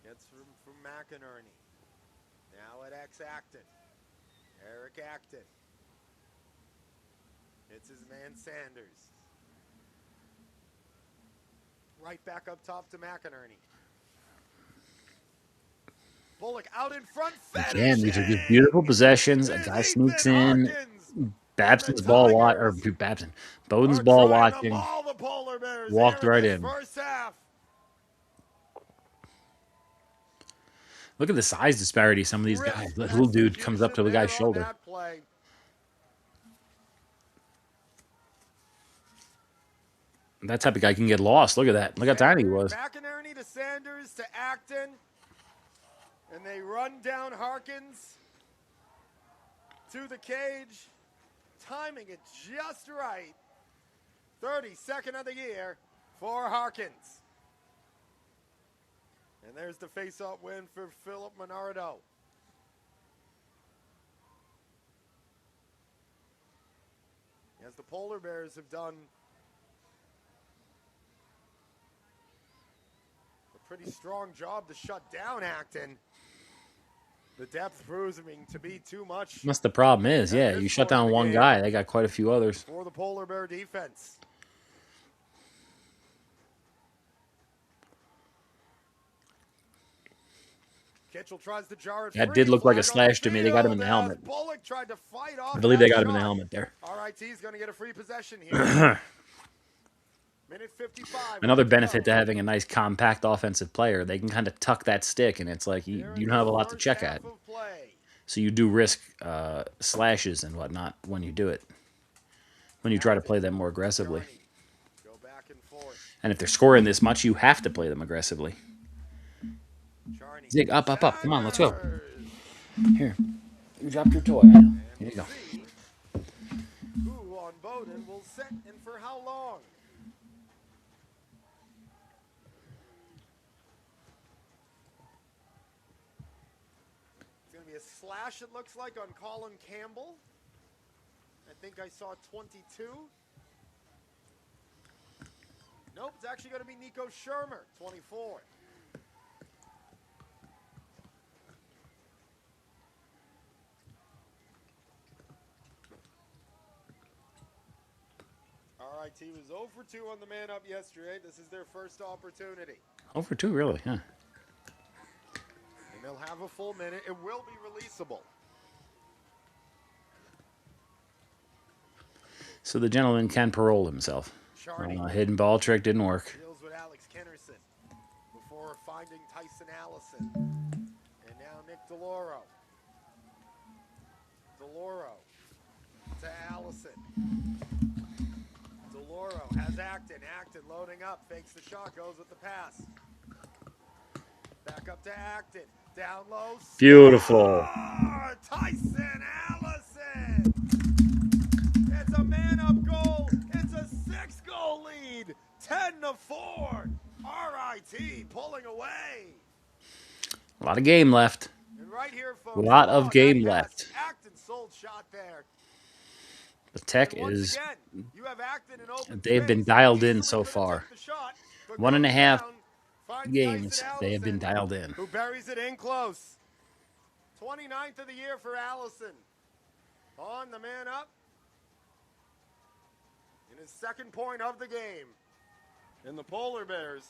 Gets from McInerney. Now at X Acton. Eric Acton. It's his man Sanders. Right back up top to McInerney. Bullock out in front. Again, these are just beautiful possessions. A guy sneaks in. Babson's ball watch, or Babson. Bowden's ball watching. Walked right in. Look at the size disparity. Some of these guys. The little dude comes up to the guy's shoulder. That type of guy can get lost. Look at that. Look how tiny he was. McInerney to Sanders to Acton. And they run down Harkins to the cage. Timing it just right. 32nd of the year for Harkins. And there's the face-off win for Philip Monardo. As the Polar Bears have done a pretty strong job to shut down Acton. The depth proving to be too much. That's the problem is, yeah, you shut down one guy, they got quite a few others. For the Polar Bear defense. Kitchell tries to jar it free. That did look like a slash to me. They got him in the helmet. Bullock tried to fight off. I believe they got him in the helmet there. RIT is going to get a free possession here. Minute 55. Another benefit to having a nice compact offensive player, they can kind of tuck that stick, and it's like you don't have a lot to check at. So you do risk slashes and whatnot when you do it, when you try to play them more aggressively. And if they're scoring this much, you have to play them aggressively. Zig, up. Come on, let's go. Here, you dropped your toy. Here you go. Who on Bowdoin will set and for how long? It's going to be a slash, it looks like, on Colin Campbell. I think I saw 22. Nope, it's actually going to be Nico Shermer, 24. RIT was 0 for 2 on the man up yesterday. This is their first opportunity. 0 for 2, really, huh? And they'll have a full minute. It will be releasable. So the gentleman can parole himself. Hidden ball trick didn't work. Deals with Alex Kennerson before finding Tyson Allison. And now Nick DeLauro. DeLauro to Allison. Floro has Acton. Acton loading up, fakes the shot, goes with the pass. Back up to Acton. Down low. Beautiful. Tyson Allison. It's a man-up goal. It's a 6-goal lead. 10-4. RIT pulling away. A lot of game left. And right here, A folks. lot of game That pass. left. Acton sold shot there. The Tech And once is, again, you have Acton in open they've been space. dialed in Easily so could have far. took the shot, but 1.5 goes down, finds games, Tyson they have been Allison, dialed in. who buries it in close. 29th of the year for Allison. On the man up. In his second point of the game. And the Polar Bears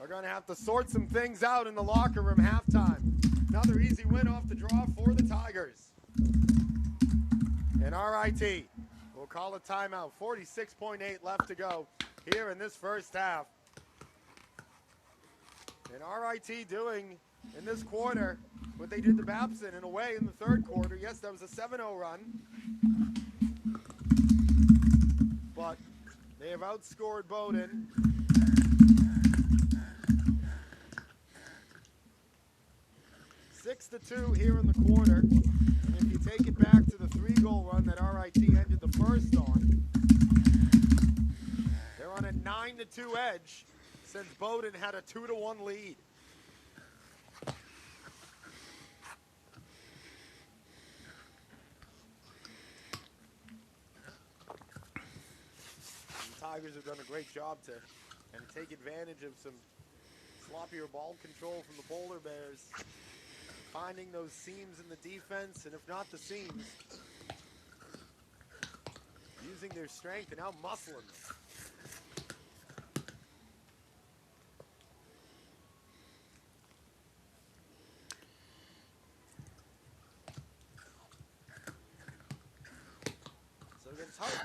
are going to have to sort some things out in the locker room halftime. Another easy win off the draw for the Tigers. And RIT will call a timeout. 46.8 left to go here in this first half. And RIT doing in this quarter what they did to Babson in a way in the third quarter. Yes, that was a 7-0 run. But they have outscored Bowdoin. Six to 2 here in the quarter. And if you take it back to the 3-goal run that RIT ended the first on, they're on a 9-2 edge since Bowdoin had a 2-1 lead. Tigers have done a great job to take advantage of some sloppier ball control from the Polar Bears, finding those seams in the defense, and if not the seams, using their strength and out muscling them.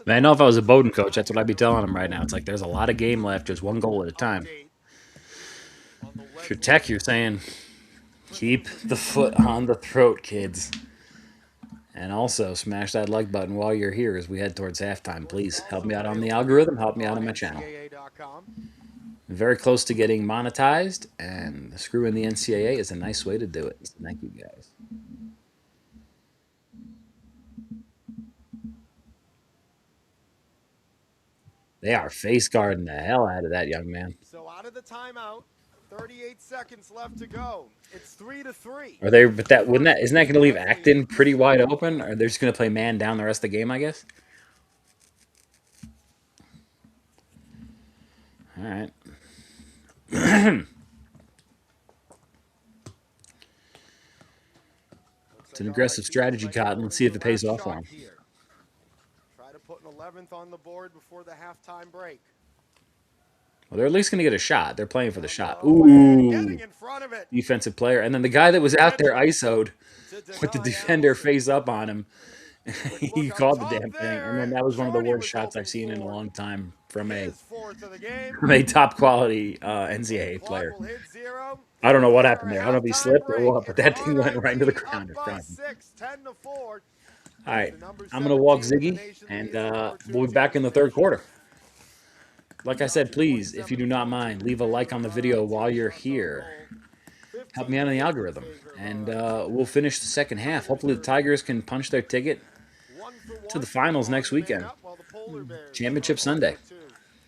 Man, I know if I was a Bowdoin coach, that's what I'd be telling him right now. It's like there's a lot of game left, just one goal at a time. If you're Tech, you're saying, keep the foot on the throat, kids. And also, smash that like button while you're here as we head towards halftime. Please help me out on the algorithm, help me out on my channel. Very close to getting monetized, and screwing the NCAA is a nice way to do it. So thank you, guys. They are face guarding the hell out of that young man. So out of the timeout, 38 seconds left to go. It's 3-3. Are they? But that wouldn't that isn't that going to leave Acton pretty wide open? Or they're just going to play man down the rest of the game? I guess. All right. It's an aggressive strategy, Cotton. Let's see if it pays off for him. Try to put an 11th on the board before the halftime break. Well, they're at least going to get a shot. They're playing for the shot. Ooh. Defensive player. And then the guy that was out there ISO'd with the defender face up on him. He called the damn thing. And then that was one of the worst shots I've seen in a long time from a top quality NCAA player. I don't know what happened there. I don't know if he slipped or what, but that thing went right into the ground in front of him. All right. I'm going to walk Ziggy, and we'll be back in the third quarter. Like I said, please, if you do not mind, leave a like on the video while you're here. Help me out on the algorithm. And we'll finish the second half. Hopefully the Tigers can punch their ticket to the finals next weekend. Championship Sunday.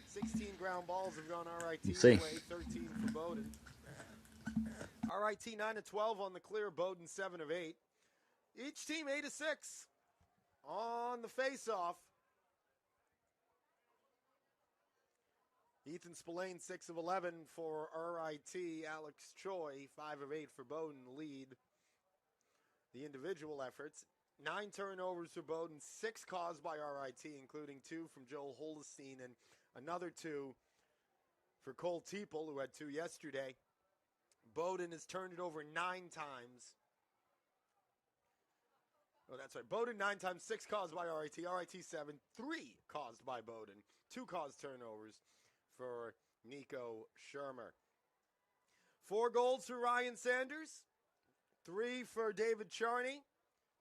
16 ground balls have gone RIT we'll see. 13 for Bowdoin. RIT 9 of 12 on the clear, Bowdoin 7 of 8. Each team 8 of 6 on the face-off. Ethan Spillane, 6 of 11 for RIT. Alex Choi, 5 of 8 for Bowdoin, lead the individual efforts. 9 turnovers for Bowdoin, 6 caused by RIT, including 2 from Joel Holstein and another 2 for Cole Teeple, who had 2 yesterday. Bowdoin has turned it over 9 times. Oh, that's right. Bowdoin 9 times, 6 caused by RIT. RIT 7, 3 caused by Bowdoin. 2 caused turnovers for Nico Shermer. 4 goals for Ryan Sanders. 3 for David Charney.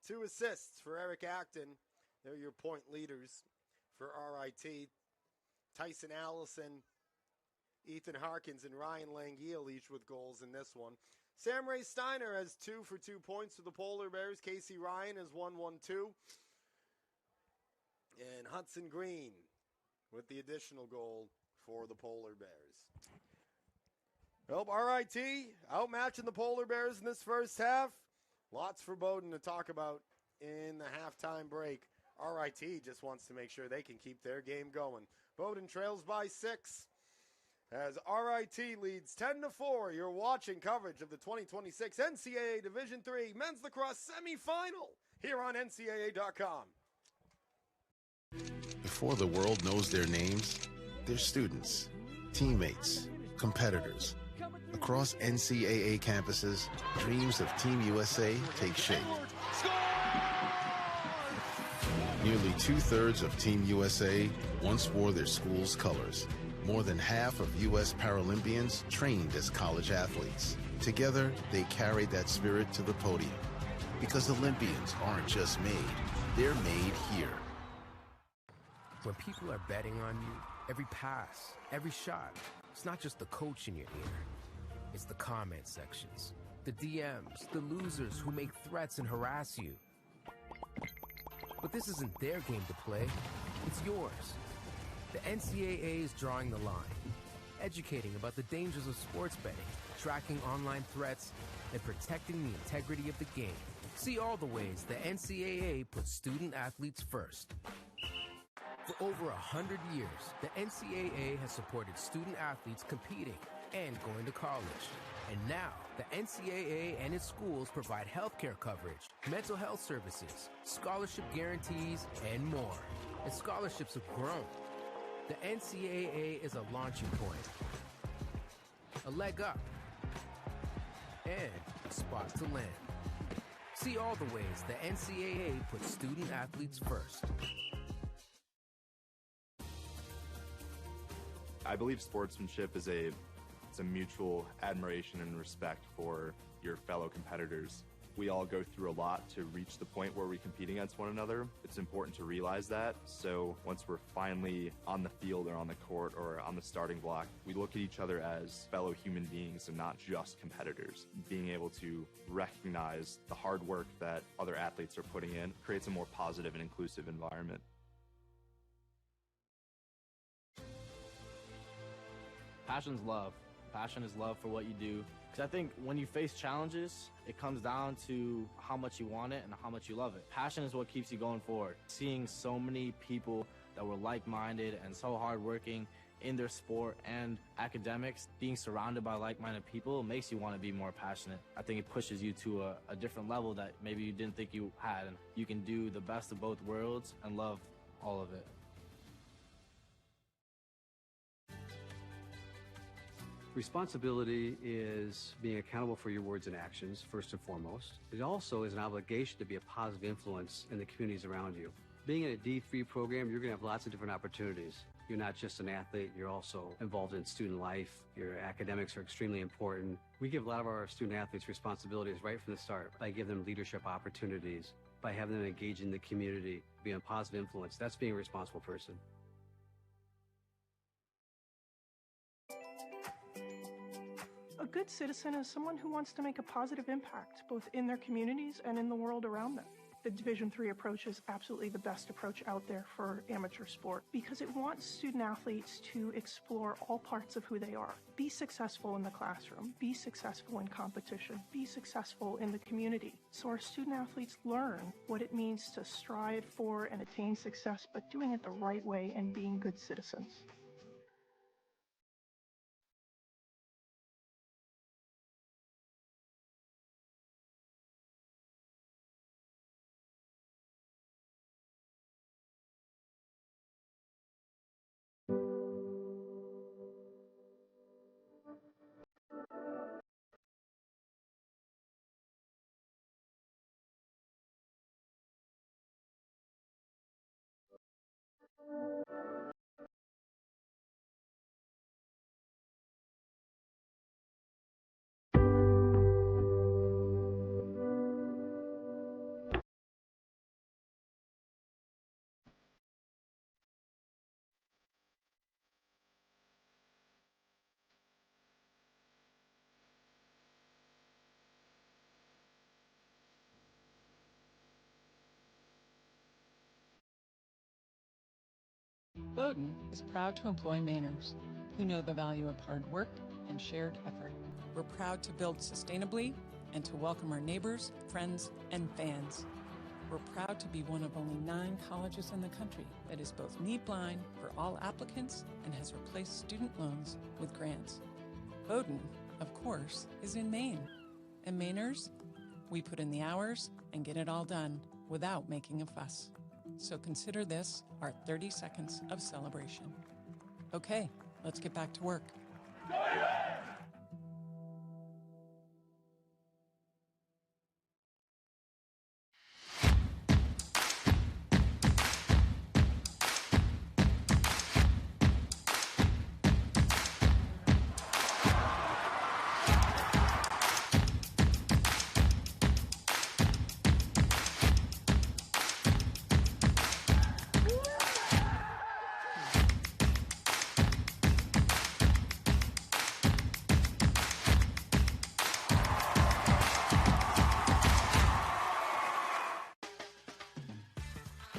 2 assists for Eric Acton. They're your point leaders for RIT. Tyson Allison, Ethan Harkins, and Ryan Langiel each with goals in this one. Sam Ray Steiner has 2 for 2 points for the Polar Bears. Casey Ryan has 1-1-2. And Hudson Green with the additional goal for the Polar Bears. Well, RIT outmatching the Polar Bears in this first half. Lots for Bowdoin to talk about in the halftime break. RIT just wants to make sure they can keep their game going. Bowdoin trails by 6 as RIT leads 10-4. You're watching coverage of the 2026 NCAA Division III Men's Lacrosse Semifinal here on NCAA.com. Before the world knows their names, they're students, teammates, competitors. Across NCAA campuses, dreams of Team USA take shape. Nearly 2/3 of Team USA once wore their school's colors. More than half of U.S. Paralympians trained as college athletes. Together, they carried that spirit to the podium. Because Olympians aren't just made, they're made here. When people are betting on you, every pass, every shot, it's not just the coach in your ear. It's the comment sections, the DMs, the losers who make threats and harass you. But this isn't their game to play, it's yours. The NCAA is drawing the line, educating about the dangers of sports betting, tracking online threats, and protecting the integrity of the game. See all the ways the NCAA puts student athletes first. For over 100 years, the NCAA has supported student athletes competing and going to college. And now, the NCAA and its schools provide healthcare coverage, mental health services, scholarship guarantees, and more. And scholarships have grown. The NCAA is a launching point, a leg up, and a spot to land. See all the ways the NCAA puts student athletes first. I believe sportsmanship is it's a mutual admiration and respect for your fellow competitors. We all go through a lot to reach the point where we compete against one another. It's important to realize that. So once we're finally on the field or on the court or on the starting block, we look at each other as fellow human beings and not just competitors. Being able to recognize the hard work that other athletes are putting in creates a more positive and inclusive environment. Passion's love. Passion is love for what you do. Because I think when you face challenges, it comes down to how much you want it and how much you love it. Passion is what keeps you going forward. Seeing so many people that were like-minded and so hardworking in their sport and academics, being surrounded by like-minded people makes you want to be more passionate. I think it pushes you to a different level that maybe you didn't think you had. And you can do the best of both worlds and love all of it. Responsibility is being accountable for your words and actions, first and foremost. It also is an obligation to be a positive influence in the communities around you. Being in a D3 program, you're going to have lots of different opportunities. You're not just an athlete, you're also involved in student life. Your academics are extremely important. We give a lot of our student athletes responsibilities right from the start by giving them leadership opportunities, by having them engage in the community, being a positive influence. That's being a responsible person. A good citizen is someone who wants to make a positive impact, both in their communities and in the world around them. The Division III approach is absolutely the best approach out there for amateur sport because it wants student athletes to explore all parts of who they are. Be successful in the classroom, be successful in competition, be successful in the community. So our student athletes learn what it means to strive for and attain success, but doing it the right way and being good citizens. Bowdoin is proud to employ Mainers who know the value of hard work and shared effort. We're proud to build sustainably and to welcome our neighbors, friends, and fans. We're proud to be one of only 9 colleges in the country that is both need-blind for all applicants and has replaced student loans with grants. Bowdoin, of course, is in Maine. And Mainers, we put in the hours and get it all done without making a fuss. So consider this our 30 seconds of celebration. Okay, let's get back to work.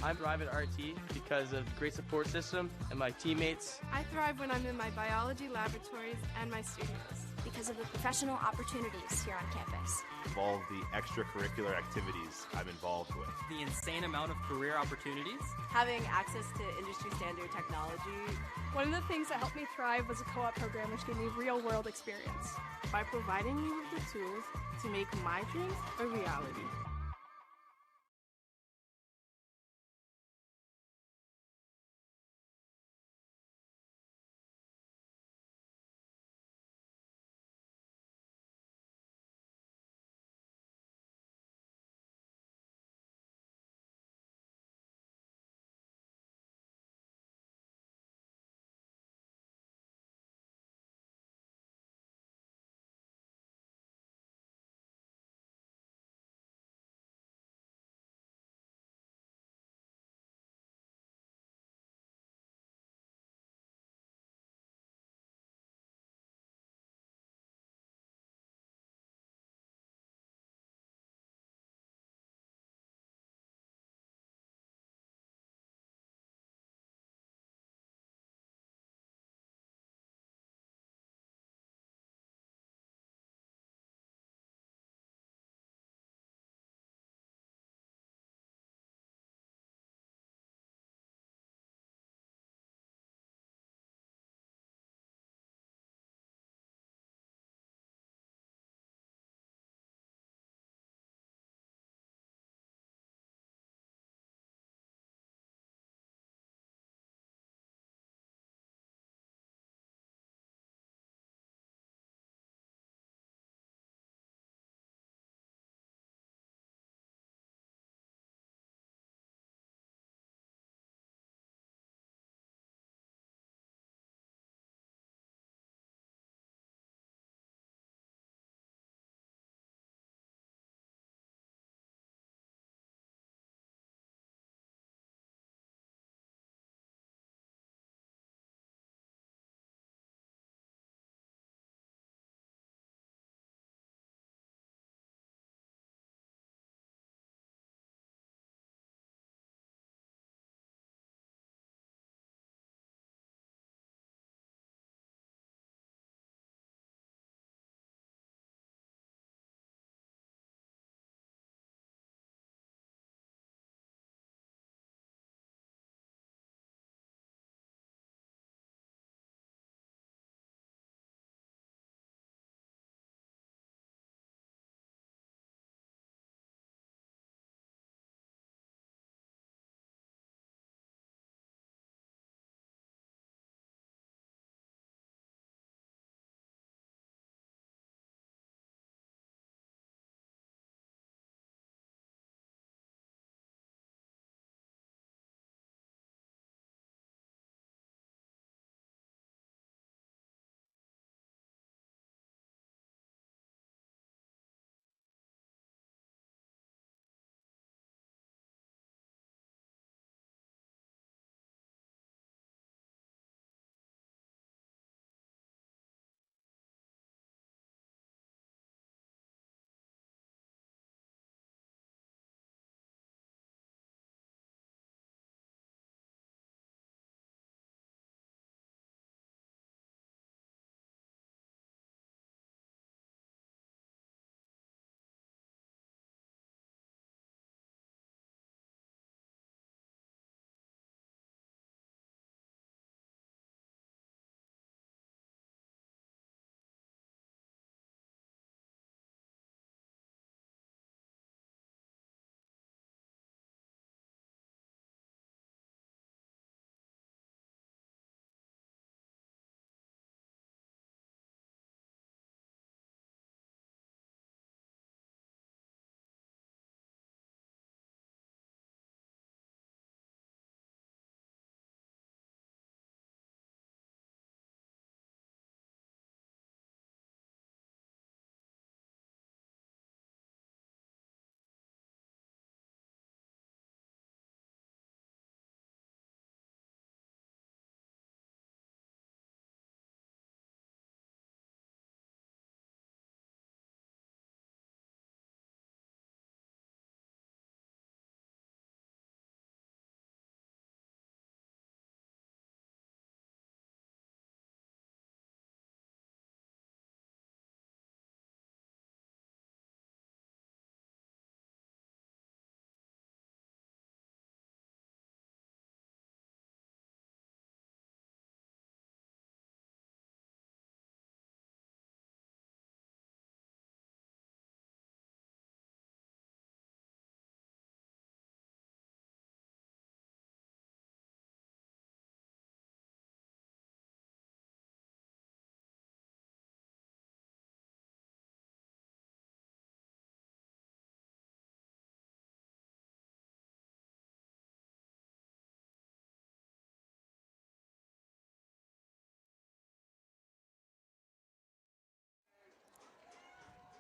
I thrive at RIT because of the great support system and my teammates. I thrive when I'm in my biology laboratories and my studios. Because of the professional opportunities here on campus. All the extracurricular activities I'm involved with. The insane amount of career opportunities. Having access to industry standard technology. One of the things that helped me thrive was a co-op program which gave me real-world experience by providing me with the tools to make my dreams a reality.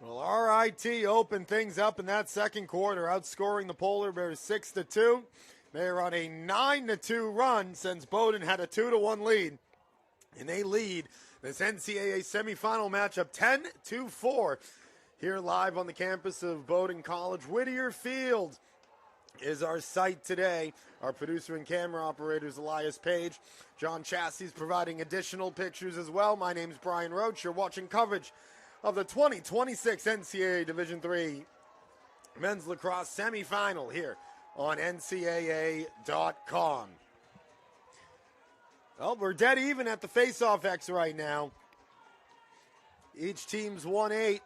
Well, RIT opened things up in that second quarter, outscoring the Polar Bears 6-2. They are on a 9-2 run since Bowdoin had a 2-1 lead. And they lead this NCAA semifinal matchup 10-4 here live on the campus of Bowdoin College. Whittier Field is our site today. Our producer and camera operator is Elias Page. John Chastie's providing additional pictures as well. My name's Brian Roach. You're watching coverage of the 2026 NCAA Division III Men's Lacrosse Semifinal here on NCAA.com. Well, we're dead even at the face-off X right now. Each team's 1-8.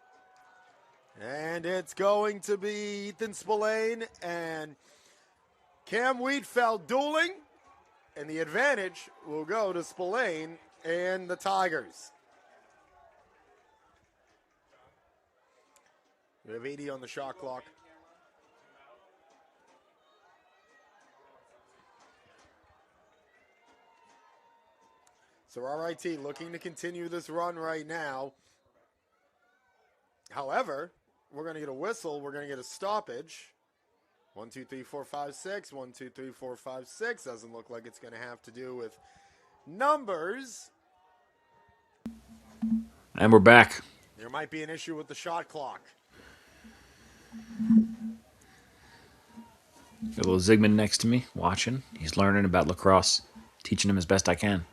And it's going to be Ethan Spillane and Cam Wheatfeld dueling. And the advantage will go to Spillane and the Tigers. We have 80 on the shot clock. So RIT looking to continue this run right now. However, we're going to get a whistle. We're going to get a stoppage. 1, 2, 3, 4, 5, 6. 1, 2, 3, 4, 5, 6. Doesn't look like it's going to have to do with numbers. And we're back. There might be an issue with the shot clock. Got a little Zygmunt next to me, watching. He's learning about lacrosse. Teaching him as best I can.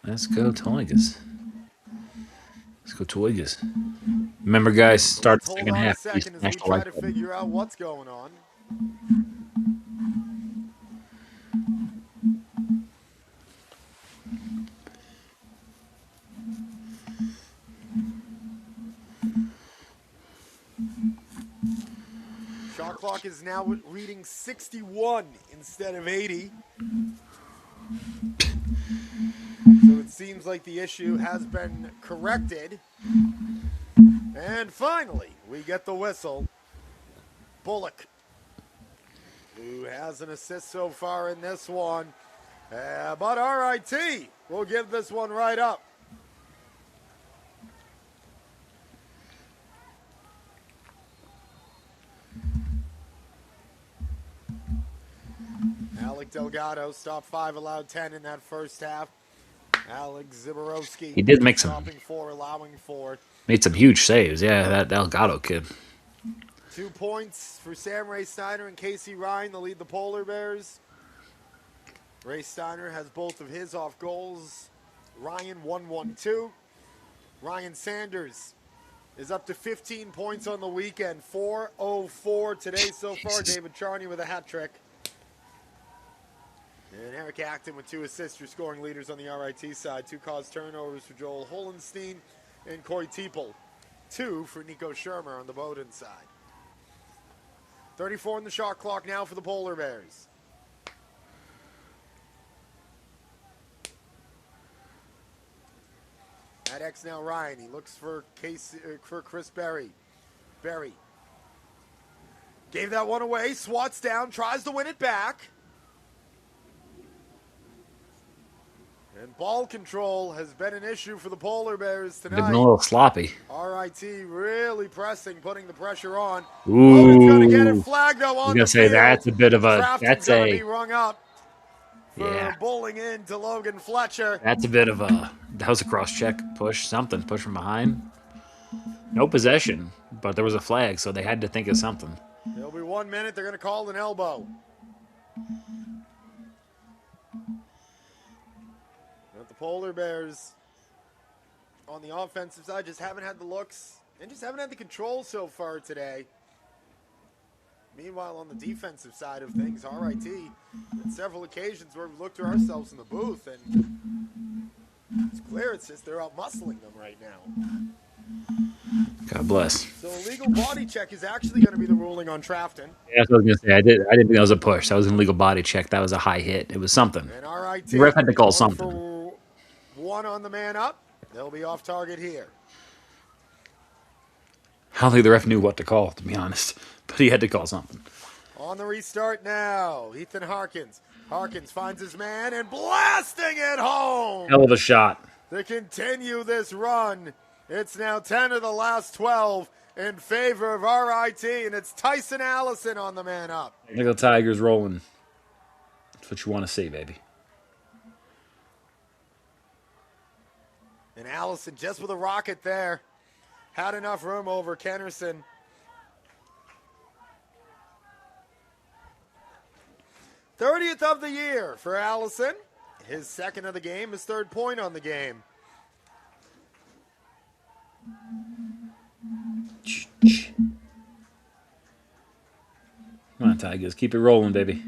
Let's go Tigers. Let's go Tigers. Remember, guys, start the second half. Hold on a second as we try to figure out what's going on. Shot clock is now reading 61 instead of 80. So it seems like the issue has been corrected. And finally, we get the whistle. Bullock, who has an assist so far in this one. But RIT will give this one right up. Alec Delgado stopped 5, allowed 10 in that first half. Alex Ziborowski. He did make some. Stopping 4, allowing 4. Made some huge saves. Yeah, that Delgado kid. 2 points for Sam Ray Steiner and Casey Ryan to lead the Polar Bears. Ray Steiner has both of his off goals. Ryan 1-1-2. Ryan Sanders is up to 15 points on the weekend. 4-0-4 today so far. David Charney with a hat trick. And Eric Acton with 2 assists for scoring leaders on the RIT side. 2 caused turnovers for Joel Holenstein and Coy Teeple. 2 for Nico Shermer on the Bowdoin side. 34 on the shot clock now for the Polar Bears. At X now Ryan. He looks for Chris Berry. Berry gave that one away. Swats down. Tries to win it back. And ball control has been an issue for the Polar Bears tonight. Been a little sloppy. RIT really pressing, putting the pressure on. Ooh. Going to get it flagged though on the say field. that's a bit of a. Crafton's That's gonna a. be rung up for Yeah. bowling into Logan Fletcher. That's a bit of a. That was a cross check push, something push from behind. No possession, but there was a flag, so they had to think of something. There'll be 1 minute. They're going to call an elbow. But the Polar Bears on the offensive side just haven't had the looks and just haven't had the control so far today. Meanwhile, on the defensive side of things, RIT, on several occasions where we've looked to ourselves in the booth, and it's clear it's just they're out muscling them right now. God bless. So a legal body check is actually going to be the ruling on Trafton. Yeah, that's what I was gonna say. I didn't think that was a push. That was an illegal body check. That was a high hit. It was something. And RIT, The ref had to call 1 something. for 1 on the man up. They'll be off target here. I don't think the ref knew what to call, to be honest, but he had to call something. On the restart now, Ethan Harkins. Harkins finds his man and blasting it home. Hell of a shot. to continue this run. It's now 10 of the last 12 in favor of RIT, and it's Tyson Allison on the man up. Technical Tigers rolling. That's what you want to see, baby. And Allison just with a rocket there. Had enough room over Kennerson. '30th of the year for Allison. His second of the game, his third point on the game. Come on, Tigers. Keep it rolling, baby.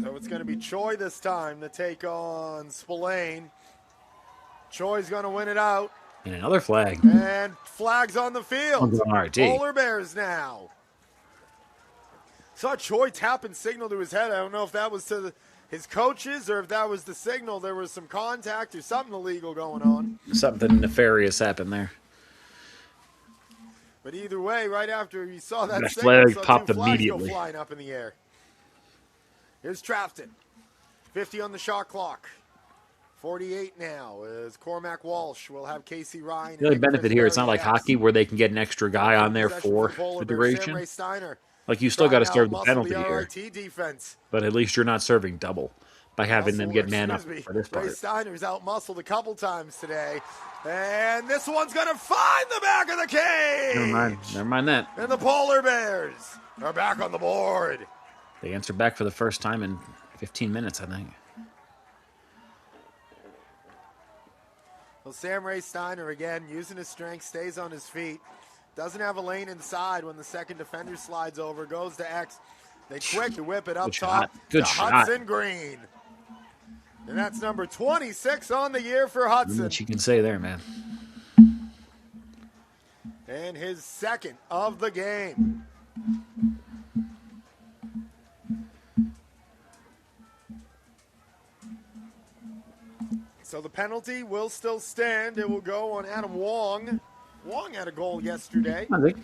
So it's going to be Choi this time to take on Spillane. Choi's going to win it out. And another flag. And flags on the field. RIT. Polar Bears now. Saw Choi tap and signal to his head. I don't know if that was to his coaches or if that was the signal. There was some contact or something illegal going on. Something nefarious happened there. But either way, right after you saw that flag signal, popped two flags immediately. go flying up in the air. Here's Trafton. 50 on the shot clock. 48 now as Cormac Walsh will have Casey Ryan. The only benefit here, it's not like hockey where they can get an extra guy on there for the duration. Like, you still got to serve the penalty here. But at least you're not serving double by having them get man up for this part. Ray Steiner's out-muscled a couple times today. And this one's going to find the back of the cage. Never mind that. And the Polar Bears are back on the board. They answered back for the first time in 15 minutes, I think. Well, Sam Ray Steiner, again, using his strength, stays on his feet. Doesn't have a lane inside when the second defender slides over, goes to X. They quick to whip it up top Good to shot. Hudson Green. And that's number 26 on the year for Hudson. What you can say there, man. And his second of the game. So the penalty will still stand. It will go on Adam Wong. Wong had a goal yesterday. I think.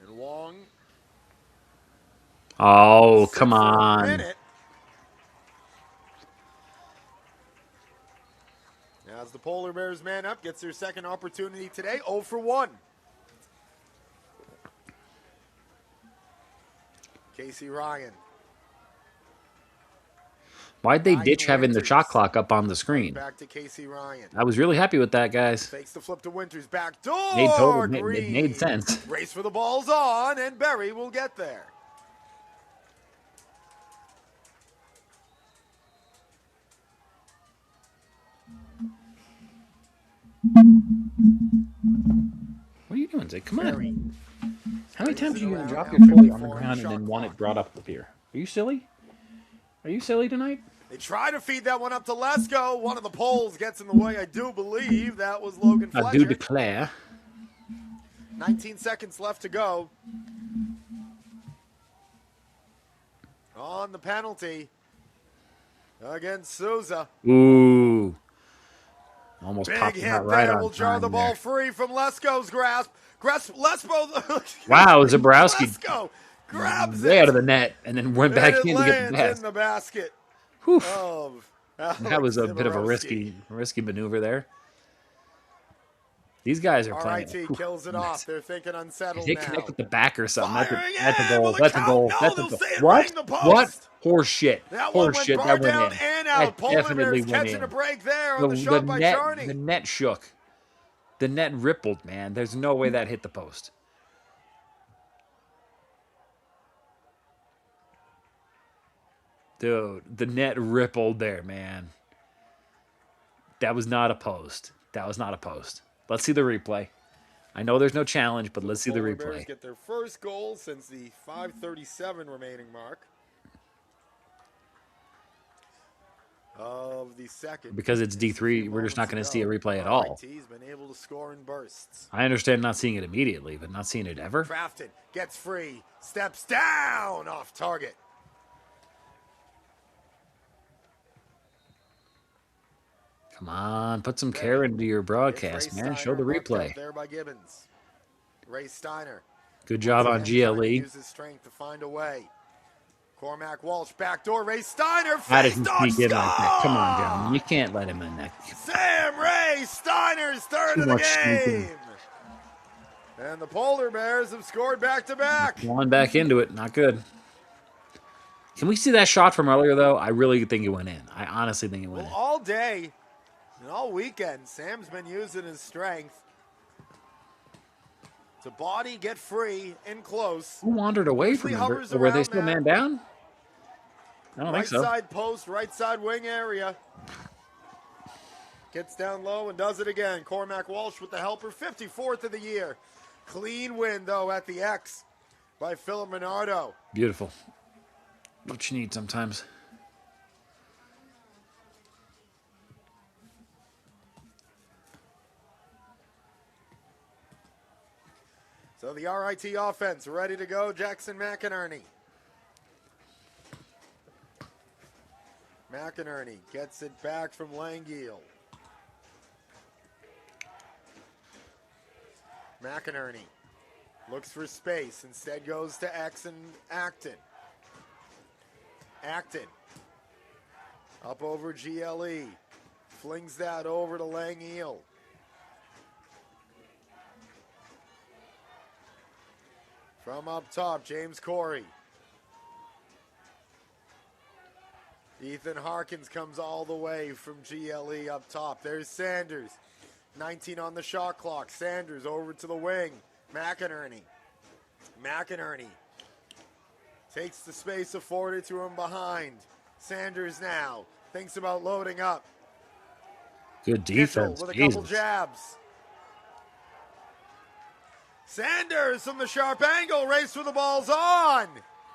And Wong. Oh, come on. As the Polar Bears man up, gets their second opportunity today, 0 for 1. Casey Ryan. Why'd they ditch having the shot clock up on the screen? Back to Casey Ryan. I was really happy with that, guys. Fakes the flip to Winters. Back door. It made sense. Race for the ball's on, and Berry will get there. What are you doing, Zach? Come on. How many times are you going to drop your toy on the ground and then want it brought up here? Are you silly? Are you silly tonight? They try to feed that one up to Lesko. One of the poles gets in the way. I do believe that was Logan Fletcher. I do declare. 19 seconds left to go. On the penalty against Souza. Ooh. Almost Big popped hit out right there. on Will jar time the ball there. free from Lesko's grasp. Wow, Zabrowski Lesko grabs way it. out of the net and then went back in to get the pass. In the basket. That was a bit of a risky maneuver there. These guys are playing. RIT kills it off. They're thinking unsettled They now. connect with the back or something. That's a in goal. with That's a count. goal. No, That's a they'll goal. say it What? rang the post. What? Horse shit. That one Horse went shit. bar That went down in. and out. That Polar definitely Bears went catching in. a break there on the shot by Charney. The net shook. The net rippled, man. There's no way that hit the post. Dude, the net rippled there, man. That was not a post. That was not a post. Let's see the replay. I know there's no challenge, but let's see the Polar Bears replay. get their first goal since the 5:37 remaining mark of the second. Because it's D3, we're just not going to see a replay at all. RIT's been able to score in bursts. I understand not seeing it immediately, but not seeing it ever. Crafton gets free, steps down off target. Come on, put some care into your broadcast, man. Show the replay. There by Gibbons. Ray Steiner. Good job on GLE. Use his strength to find a way. Cormac Walsh, backdoor, Ray Steiner, How did he face on, sneak in like that? Come on, score! John. You can't let him in that. Sam Ray Steiner's third Too of the much sneaking. game. And the Polar Bears have scored back-to-back. One back into it. Not good. Can we see that shot from earlier, though? I really think it went in. I honestly think it went in. All day and all weekend, Sam's been using his strength to body, get free, in close. Who wandered away from him? Or were they still man down? I don't think so. Right side post, right side wing area. Gets down low and does it again. Cormac Walsh with the helper, 54th of the year. Clean win, though, at the X by Philip Minardo. Beautiful. What you need sometimes. So the RIT offense ready to go. Jackson McInerney. McInerney gets it back from Langiel. McInerney looks for space. Instead goes to X and Acton. Acton up over GLE. Flings that over to Langiel. From up top, James Corey. Ethan Harkins comes all the way from GLE up top. There's Sanders. 19 on the shot clock. Sanders over to the wing. McInerney. McInerney takes the space afforded to him behind. Sanders now thinks about loading up. Good defense. With a couple jabs. Sanders from the sharp angle. Race with the ball's on.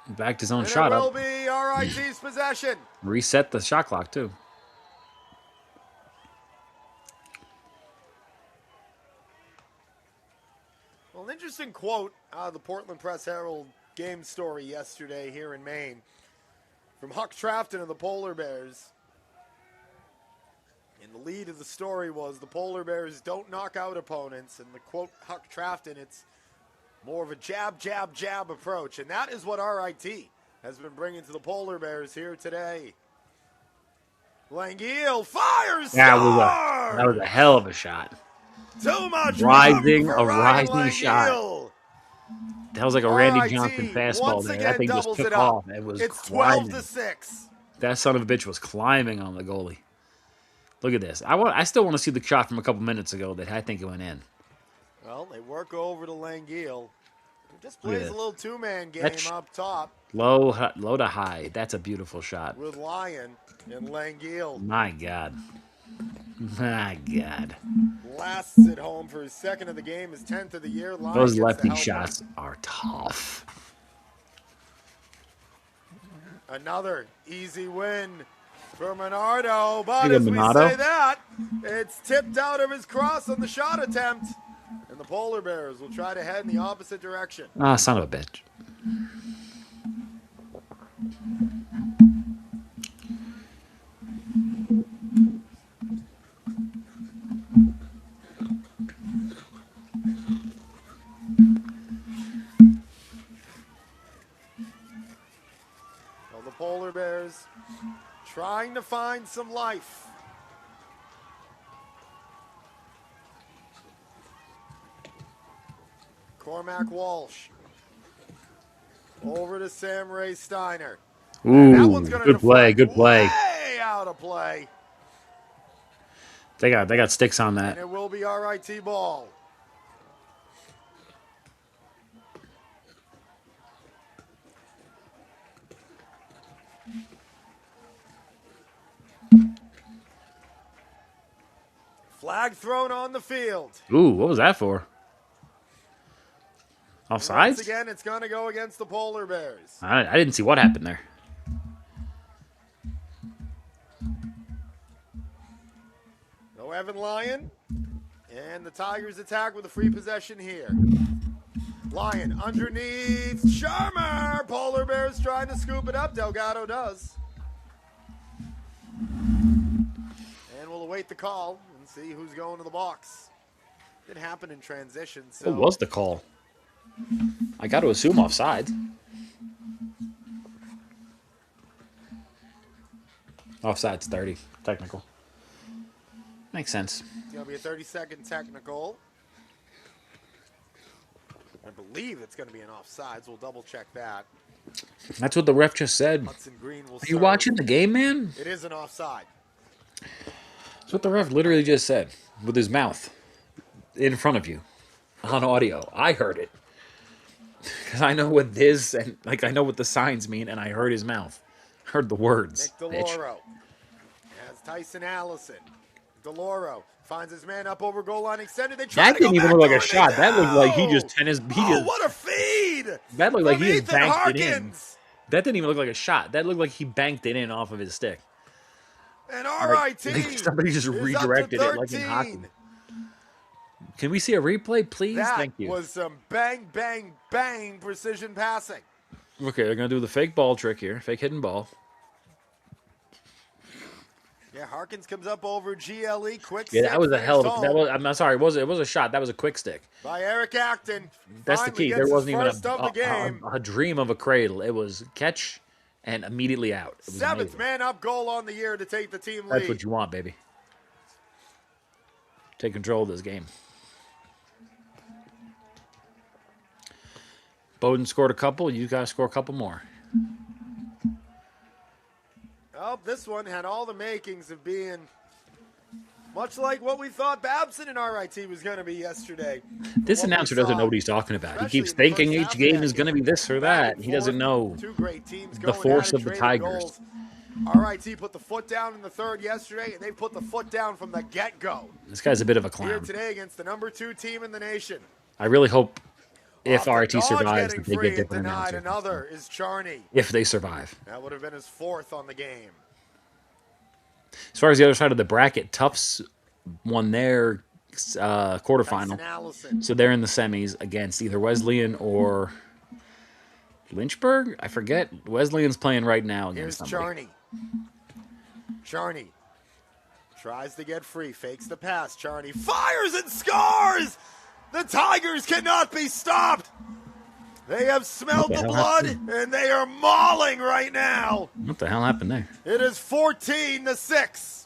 Backed his own and shot it will up. be RIT's possession. Reset the shot clock, too. Well, an interesting quote out of the Portland Press Herald game story yesterday here in Maine from Huck Trafton of the Polar Bears. And the lead of the story was the Polar Bears don't knock out opponents. And the quote, Huck Trafton, it's more of a jab, jab, jab approach. And that is what RIT has been bringing to the Polar Bears here today. Langiel fires. That was a hell of a shot. Too much rising Langiel. shot. That was like a Randy Johnson fastball there. That thing just took off. It was it's climbing. 12-6. That son of a bitch was climbing on the goalie. Look at this. I still want to see the shot from a couple minutes ago that I think it went in. Well, they work over to Langiel. He just plays a little two-man game up top. Low to high. That's a beautiful shot. With Lyon and Langiel. My God. My God. Lasts it home for his second of the game, his 10th of the year. Lyon those lefty shots are tough. Another easy win for Minardo, but as we say that, it's tipped out of his cross on the shot attempt. And the Polar Bears will try to head in the opposite direction. Ah, son of a bitch. Well, the Polar Bears trying to find some life. Cormac Walsh. Over to Sam Ray Steiner. Ooh, good play, good play. Way out of play. They got sticks on that. And it will be RIT ball. Flag thrown on the field. Ooh, what was that for? Offsides? Once again, it's going to go against the Polar Bears. I didn't see what happened there. No Evan Lyon. And the Tigers attack with a free possession here. Lyon underneath. Sharmer. Polar Bears trying to scoop it up. Delgado does. And we'll await the call and see who's going to the box. Didn't happen in transition. So What was the call? I got to assume offsides. Offside's 30, technical. Makes sense. It's going to be a 30-second technical. I believe it's going to be an offsides. We'll double-check that. That's what the ref just said. Hudson Green will Are you serve. watching the game, man? It is an offside. That's what the ref literally just said with his mouth in front of you on audio. I heard it. Because I know what this and I know what the signs mean, and I heard his mouth. Heard the words. Nick DeLauro has Tyson Allison. DeLauro finds his man up over goal line extended. They try That to go didn't even back look like a door, shot. they That looked like he do! just tennis. What a feed! That looked like from he just Ethan banked Harkins. it in. That didn't even look like a shot. That looked like he banked it in off of his stick. And RIT Somebody just is redirected up to it like in 13. hockey. Can we see a replay, please? That Thank you. was some bang, bang, bang precision passing. Okay, they're going to do the fake ball trick here. Fake hidden ball. Yeah, Harkins comes up over GLE. Quick Yeah, stick that was a hell of a... finished That home was, I'm sorry, it was a shot. That was a quick stick. by Eric Acton. That's the Finally key. gets There his wasn't even first of the game. a dream of a cradle. It was catch and immediately out. It was Seventh amazing. man up goal on the year to take the team lead. That's what you want, baby. Take control of this game. Bowdoin scored a couple. You guys score a couple more. Oh, this one had all the makings of being much like what we thought Babson and RIT was going to be yesterday. This announcer doesn't know what he's talking about. He keeps thinking each game is going to be this or that. He doesn't know Two great teams the going force at it, of the trading Tigers. goals. RIT put the foot down in the third yesterday, and they put the foot down from the get-go. This guy's a bit of a Here clown. today against the number 2 team in the nation. I really hope if Off the RIT dodge survives getting that they free get and different denied. announcers. Another is Charney. If they survive. That would have been his 4th on the game. As far as the other side of the bracket, Tufts won their quarterfinal. Allison. So they're in the semis against either Wesleyan or Lynchburg? I forget. Wesleyan's playing right now against Here's somebody. Charney tries to get free, fakes the pass. Charney fires and scores! The Tigers cannot be stopped! They have smelled What the the hell blood, and they are mauling right now. What the hell happened there? It is 14-6.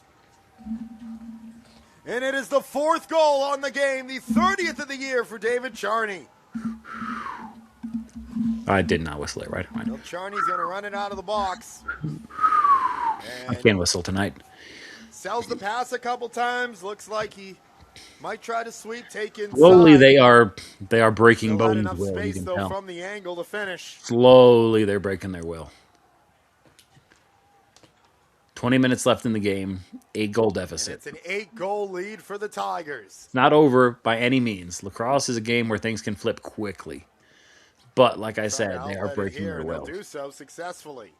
And it is the 4th goal on the game, the 30th of the year for David Charney. I did not whistle it right. Well, Charney's going to run it out of the box. I can't whistle tonight. Sells the pass a couple times. Looks like he might try to sweep, take inside. Slowly they are breaking Still had Bowdoin's enough will. You space, can though, tell. from the angle to finish. Slowly they're breaking their will. 20 minutes left in the game. 8-goal deficit. It's an 8-goal lead for the Tigers. It's not over by any means. Lacrosse is a game where things can flip quickly. But like I said, they are breaking their will. will. Do so successfully.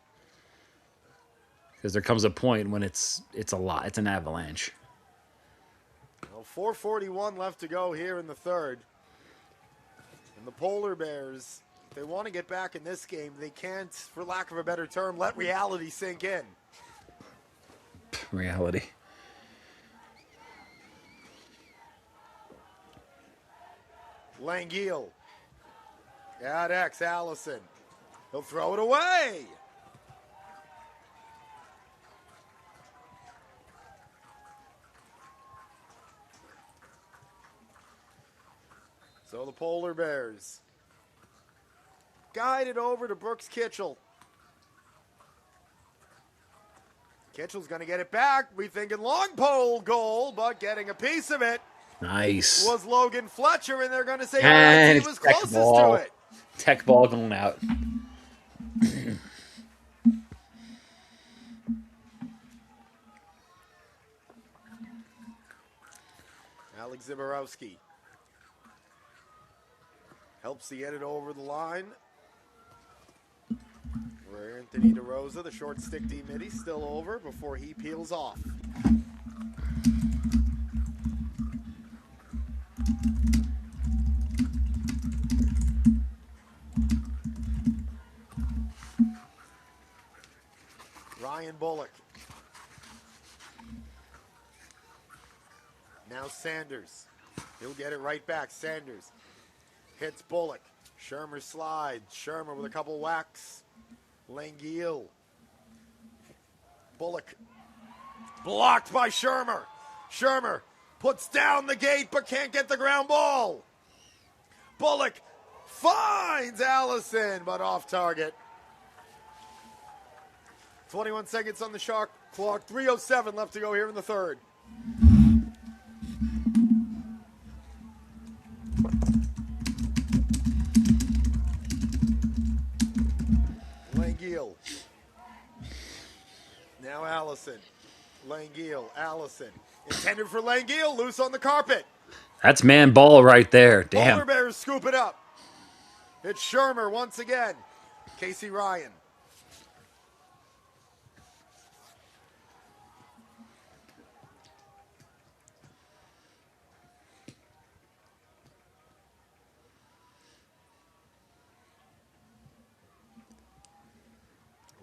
Because there comes a point when it's a lot. It's an avalanche. Well, 4:41 left to go here in the third. And the Polar Bears, if they want to get back in this game, they can't, for lack of a better term, let reality sink in. Reality. Langiel. At X, Allison. He'll throw it away. So the Polar Bears guide it over to Brooks Kitchell. Kitchell's going to get it back. We thinking long pole goal, but getting a piece of it Nice. was Logan Fletcher, and they're going to say And RIT was tech closest ball. to it. Tech ball going out. Alex Ziborowski helps to get it over the line. Where Anthony DeRosa, the short stick D-midi, still over before he peels off. Ryan Bullock. Now Sanders. He'll get it right back. Sanders hits Bullock. Shermer slides. Shermer with a couple whacks. Langiel. Bullock. Blocked by Shermer. Shermer puts down the gate but can't get the ground ball. Bullock finds Allison, but off target. 21 seconds on the shot clock. 3:07 left to go here in the third. Langiel. Now Allison. Langiel. Allison. Intended for Langiel. Loose on the carpet. That's man ball right there. Damn. Polar Bears scoop it up. It's Shermer once again. Casey Ryan.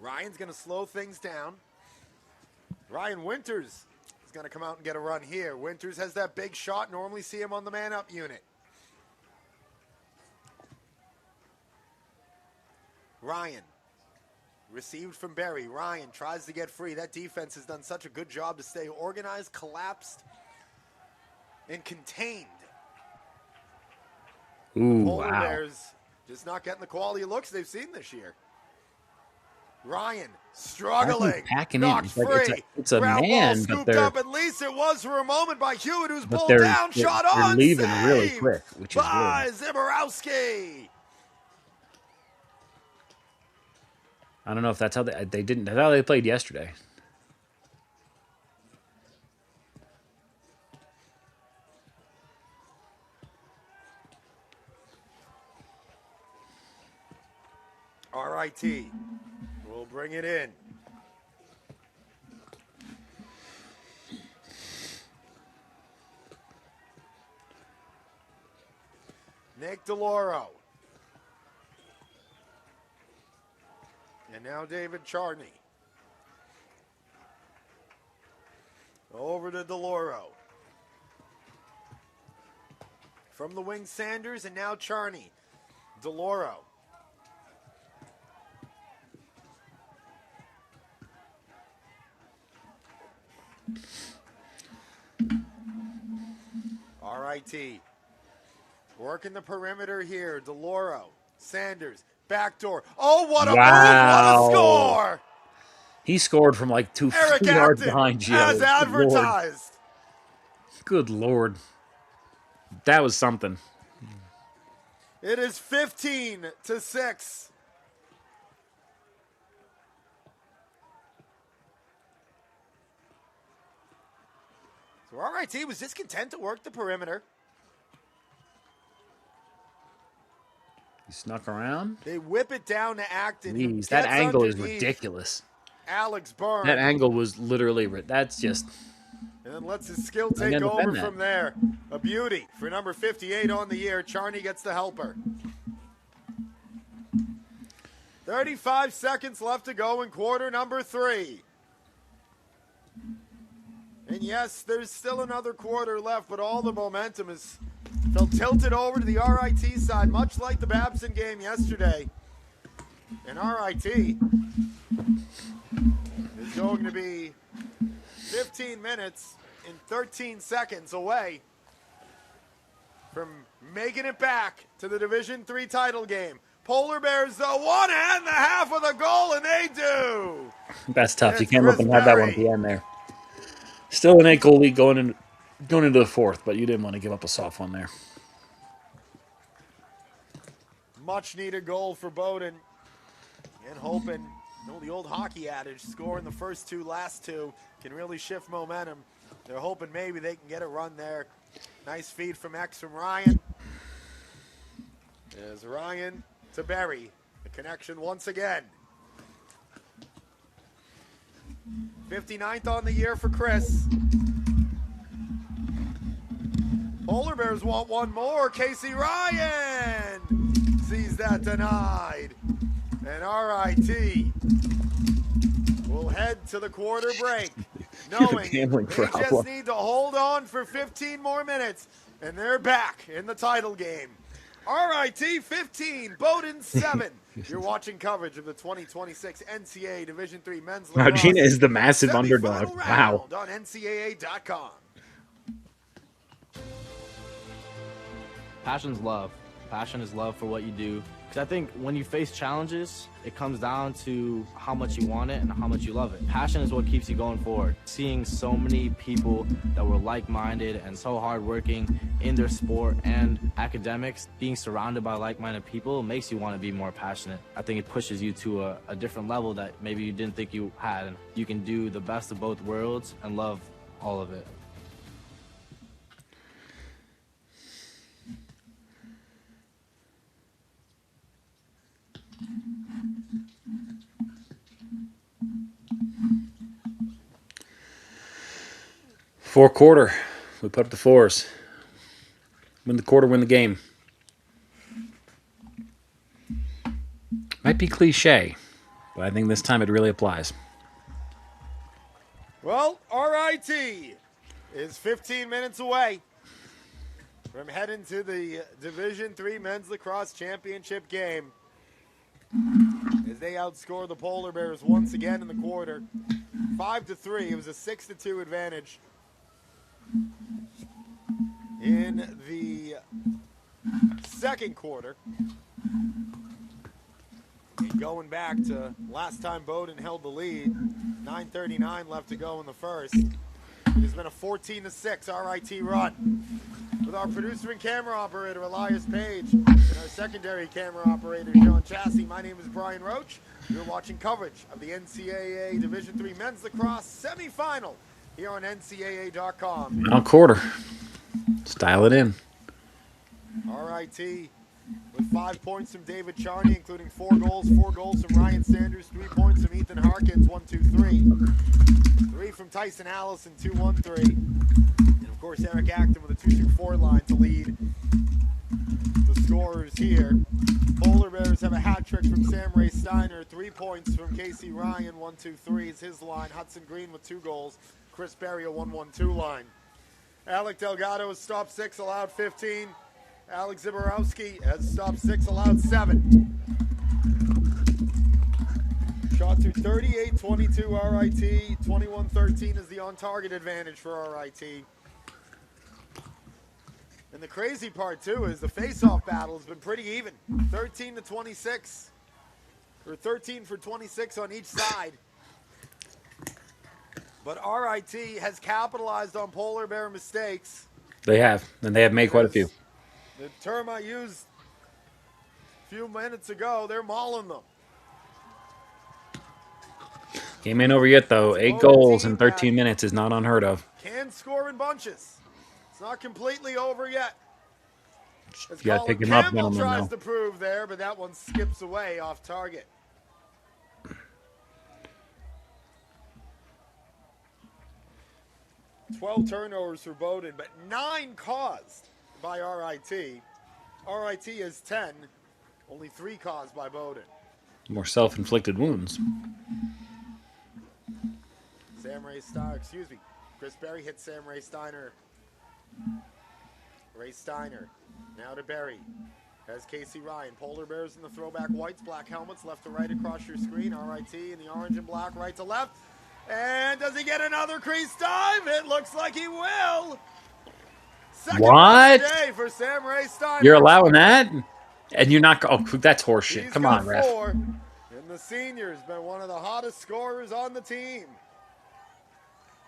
Ryan's going to slow things down. Ryan Winters is going to come out and get a run here. Winters has that big shot. Normally see him on the man-up unit. Ryan, received from Berry. Ryan tries to get free. That defense has done such a good job to stay organized, collapsed, and contained. Ooh, Polar wow. Bears just not getting the quality of looks they've seen this year. Ryan struggling, packing knocked in. Like free. it's a Ground man, ball but scooped they're up. At least it was for a moment by Hewitt, who's but pulled they're, down. they're, Shot they're on, leaving save really quick, which is by good. Zimorowski. I don't know if that's how they didn't. That's how they played yesterday. RIT will bring it in. Nick DeLauro. And now David Charney. Over to DeLauro. From the wing, Sanders, and now Charney. DeLauro. RIT. Working the perimeter here. DeLauro. Sanders. Backdoor. Oh, what a move. What a score. He scored from like two yards behind you. As advertised. Good Lord. That was something. It is 15-6. So RIT was just content to work the perimeter. He snuck around. They whip it down to Acton. Jeez, that angle is ridiculous. Alex Byrne. That angle was literally, that's just. And then lets his skill take over from there. A beauty for number 58 on the year. Charney gets the helper. 35 seconds left to go in quarter number 3. And yes, there's still another quarter left, but all the momentum is felt tilted over to the RIT side, much like the Babson game yesterday. And RIT is going to be 15 minutes and 13 seconds away from making it back to the Division III title game. Polar Bears, though, 1.5 of the goal, and they do. That's tough. You came up and had that one at the end there. Still an 8-goal lead going into the fourth, but you didn't want to give up a soft one there. Much needed goal for Bowdoin. And hoping, the old hockey adage, scoring the first two, last two, can really shift momentum. They're hoping maybe they can get a run there. Nice feed from X from Ryan. There's Ryan to Berry. The connection once again. 59th on the year for Chris. Polar Bears want one more. Casey Ryan sees that denied. And RIT will head to the quarter break, knowing they just need to hold on for 15 more minutes, and they're back in the title game. RIT 15, Bowdoin 7. You're watching coverage of the 2026 NCAA Division III Men's Wow, Lacrosse Gina is the massive Semifinal underdog. Wow. round on NCAA.com. Passion's love. Passion is love for what you do. Because I think when you face challenges, it comes down to how much you want it and how much you love it. Passion is what keeps you going forward. Seeing so many people that were like-minded and so hardworking in their sport and academics, being surrounded by like-minded people makes you want to be more passionate. I think it pushes you to a different level that maybe you didn't think you had. And you can do the best of both worlds and love all of it. Fourth quarter. We put up the fours. Win the quarter, win the game. Might be cliche, but I think this time it really applies. Well, RIT is 15 minutes away from heading to the Division III Men's Lacrosse Championship game as they outscore the Polar Bears once again in the quarter. 5-3. It was a 6-2 advantage in the second quarter. And going back to last time Bowdoin held the lead, 9:39 left to go in the first. It has been a 14-6 RIT run. With our producer and camera operator, Elias Page, and our secondary camera operator, John Chassie, my name is Brian Roach. You're watching coverage of the NCAA Division III Men's Lacrosse Semifinal here on NCAA.com. Final quarter. Style it in. RIT with 5 points from David Charney, including 4 goals from Ryan Sanders, 3 points from Ethan Harkins, 1-2-3. 3 from Tyson Allison, 2-1-3. And of course, Eric Acton with a 2-2-4 line to lead the scorers here. Polar Bears have a hat trick from Sam Ray Steiner, 3 points from Casey Ryan, 1-2-3 is his line. Hudson Green with 2 goals. Chris Berry, a 1-1-2 line. Alec Delgado has stopped 6, allowed 15. Alex Ziborowski has stopped 6, allowed 7. Shot to 38-22 RIT. 21-13 is the on-target advantage for RIT. And the crazy part, too, is the face-off battle has been pretty even. 13-26, or 13 for 26 on each side. But RIT has capitalized on Polar Bear mistakes. They have, and they have made quite a few. The term I used a few minutes ago, they're mauling them. Game ain't over yet, though. 8 goals in 13 minutes is not unheard of. Can score in bunches. It's not completely over yet. You got to pick him up, gentlemen, tries though. to prove there, but that one skips away off target. "12 turnovers for Bowdoin, but 9 caused by RIT. RIT is 10, only 3 caused by Bowdoin. More self-inflicted wounds. Sam Ray Steiner, Chris Berry hits Sam Ray Steiner. Ray Steiner, now to Berry. Has Casey Ryan. Polar Bears in the throwback whites, black helmets, left to right across your screen. RIT in the orange and black, right to left. And does he get another crease dive? It looks like he will. Second What? day for Sam Ray Steiner. You're allowing that? And you're not... Oh, that's horseshit. Come on, ref. 4, and the senior's been one of the hottest scorers on the team.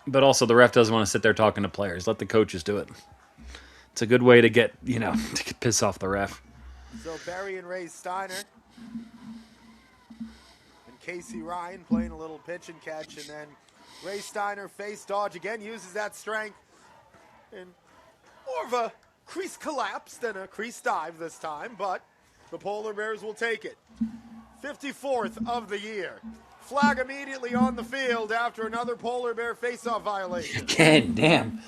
But also, the ref doesn't want to sit there talking to players. Let the coaches do it. It's a good way to get, to piss off the ref. So Barry and Ray Steiner and Casey Ryan playing a little pitch and catch, and then Ray Steiner face dodge again, uses that strength, and more of a crease collapse than a crease dive this time, but the Polar Bears will take it. 54th of the year. Flag immediately on the field after another Polar Bear face-off violation. Again, damn.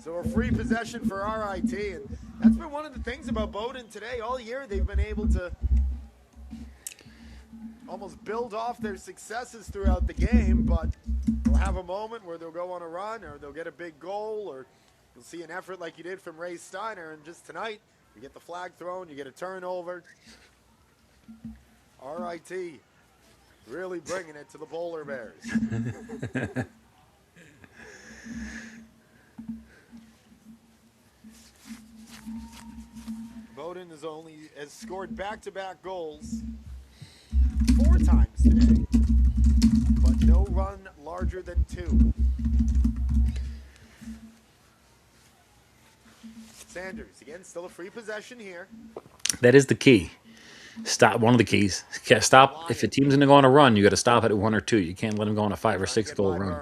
So a free possession for RIT, and that's been one of the things about Bowdoin today. All year they've been able to almost build off their successes throughout the game, but they'll have a moment where they'll go on a run, or they'll get a big goal, or You'll see an effort like you did from Ray Steiner, and just tonight, you get the flag thrown, you get a turnover. RIT really bringing it to the Polar Bears. Bowdoin has scored back-to-back goals 4 times today, but no run larger than 2. Sanders, again, still a free possession here. That is the key. Stop. One of the keys. Stop. If a team's going to go on a run, you got to stop at 1 or 2. You can't let them go on a 5 or 6 goal run.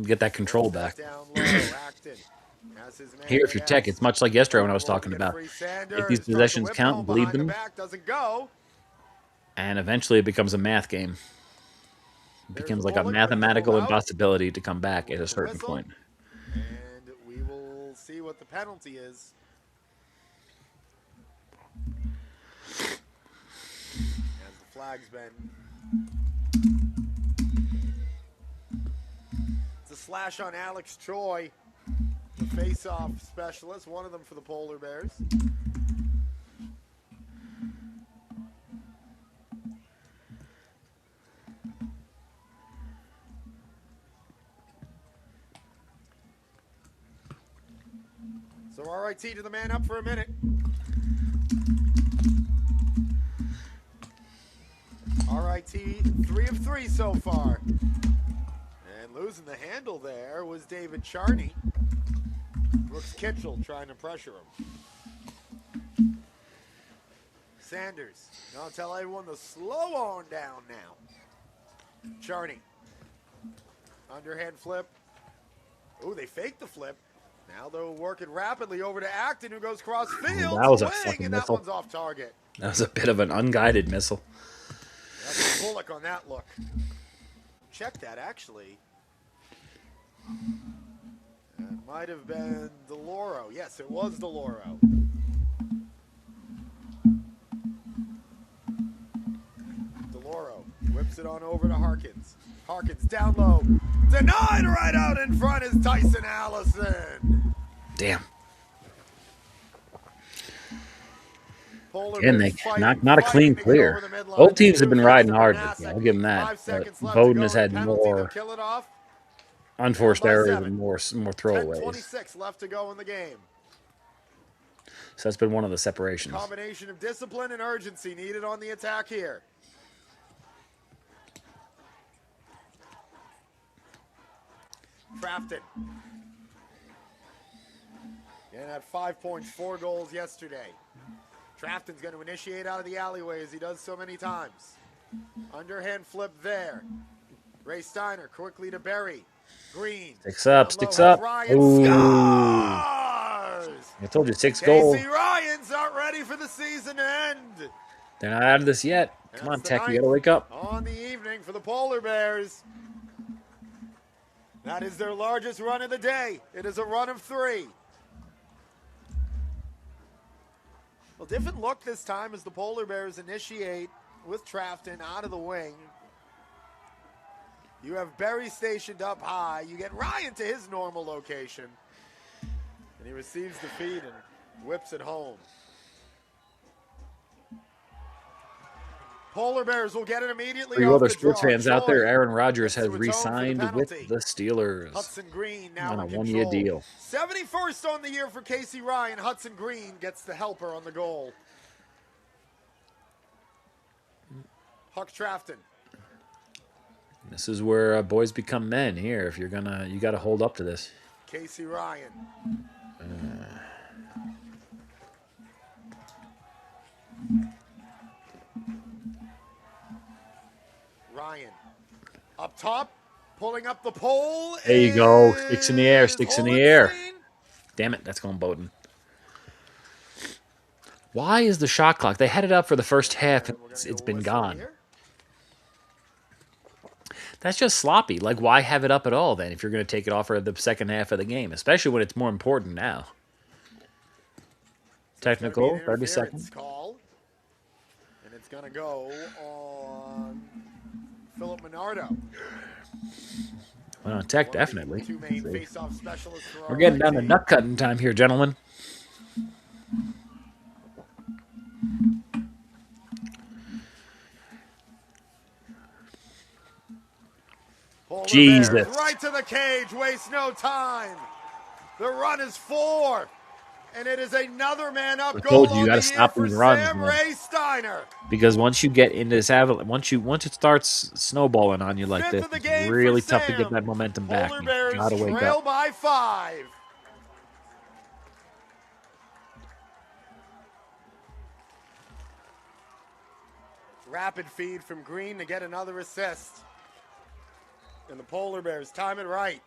Get that control back. Here, if you're Tech, it's much like yesterday when I was talking about. If these possessions count, bleed them. And eventually it becomes a math game. It becomes like a mathematical impossibility to come back at a certain point. And we will see what the penalty is. As the flag's been. It's a slash on Alex Choi, the face-off specialist, one of them for the Polar Bears. So RIT to the man up for a minute. RIT 3 of 3 so far. And losing the handle there was David Charney. Brooks Kitchell trying to pressure him. Sanders. Now tell everyone to slow on down now. Charney. Underhand flip. Ooh, they faked the flip. Now they're working rapidly over to Acton, who goes cross field. That was a fucking and missile. That one's off target. That was a bit of an unguided missile. That's a Bullock on that look. Check that, actually. That might have been DeLauro. Yes, it was DeLauro. DeLauro whips it on over to Harkins. Harkins down low. Denied right out in front is Tyson Allison. Damn. Polar And they not a clean clear. Both teams have been riding hard. I'll give them that. But Bowdoin has had more unforced errors and more throwaways. 26 left to go in the game. So that's been one of the separations. Combination of discipline and urgency needed on the attack here. Crafton. And had 5 points, 4 goals yesterday. Crafton's going to initiate out of the alleyway as he does so many times. Underhand flip there. Ray Steiner quickly to Berry. Green. Sticks up. Ooh. I told you 6 goals. Casey Ryan's not ready for the season end. They're not out of this yet. Come on, Tech, you got to wake up. On the evening for the Polar Bears. That is their largest run of the day. It is a run of 3. Well, different look this time as the Polar Bears initiate with Trafton out of the wing. You have Berry stationed up high. You get Ryan to his normal location. And he receives the feed and whips it home. Polar Bears will get it immediately. For you other sports fans out there, Aaron Rodgers has re-signed with the Steelers Hudson Green now on a in one-year deal. 71st on the year for Casey Ryan. Hudson Green gets the helper on the goal. Huck Trafton. This is where boys become men here. If you're gonna, you got to hold up to this. Casey Ryan. Ryan up top, pulling up the pole. There you go. Sticks in the air. Sticks in the air. Damn it, that's going Bowdoin. Why is the shot clock? They had it up for the first half. It's been gone. That's just sloppy. Like, why have it up at all then if you're going to take it off for the second half of the game, especially when it's more important now? Technical, 30 seconds. Call, and it's going to go on Philip Minardo. Well, on tech, One of the definitely. two main face-off specialists for We're getting down to RIT. nut cutting time here, gentlemen. Polar Jesus. Bears right to the cage, waste no time. The run is 4, and it is another man-up I goal told you, you on got the to year stop for these runs, Sam man. Ray Steiner. Because once you get into this avalanche, once it starts snowballing on you like Fifth this, of the it's game really for tough to get Sam. that momentum back. Polar You Bears gotta wake trail up. by 5. Rapid feed from Green to get another assist. And the Polar Bears time it right.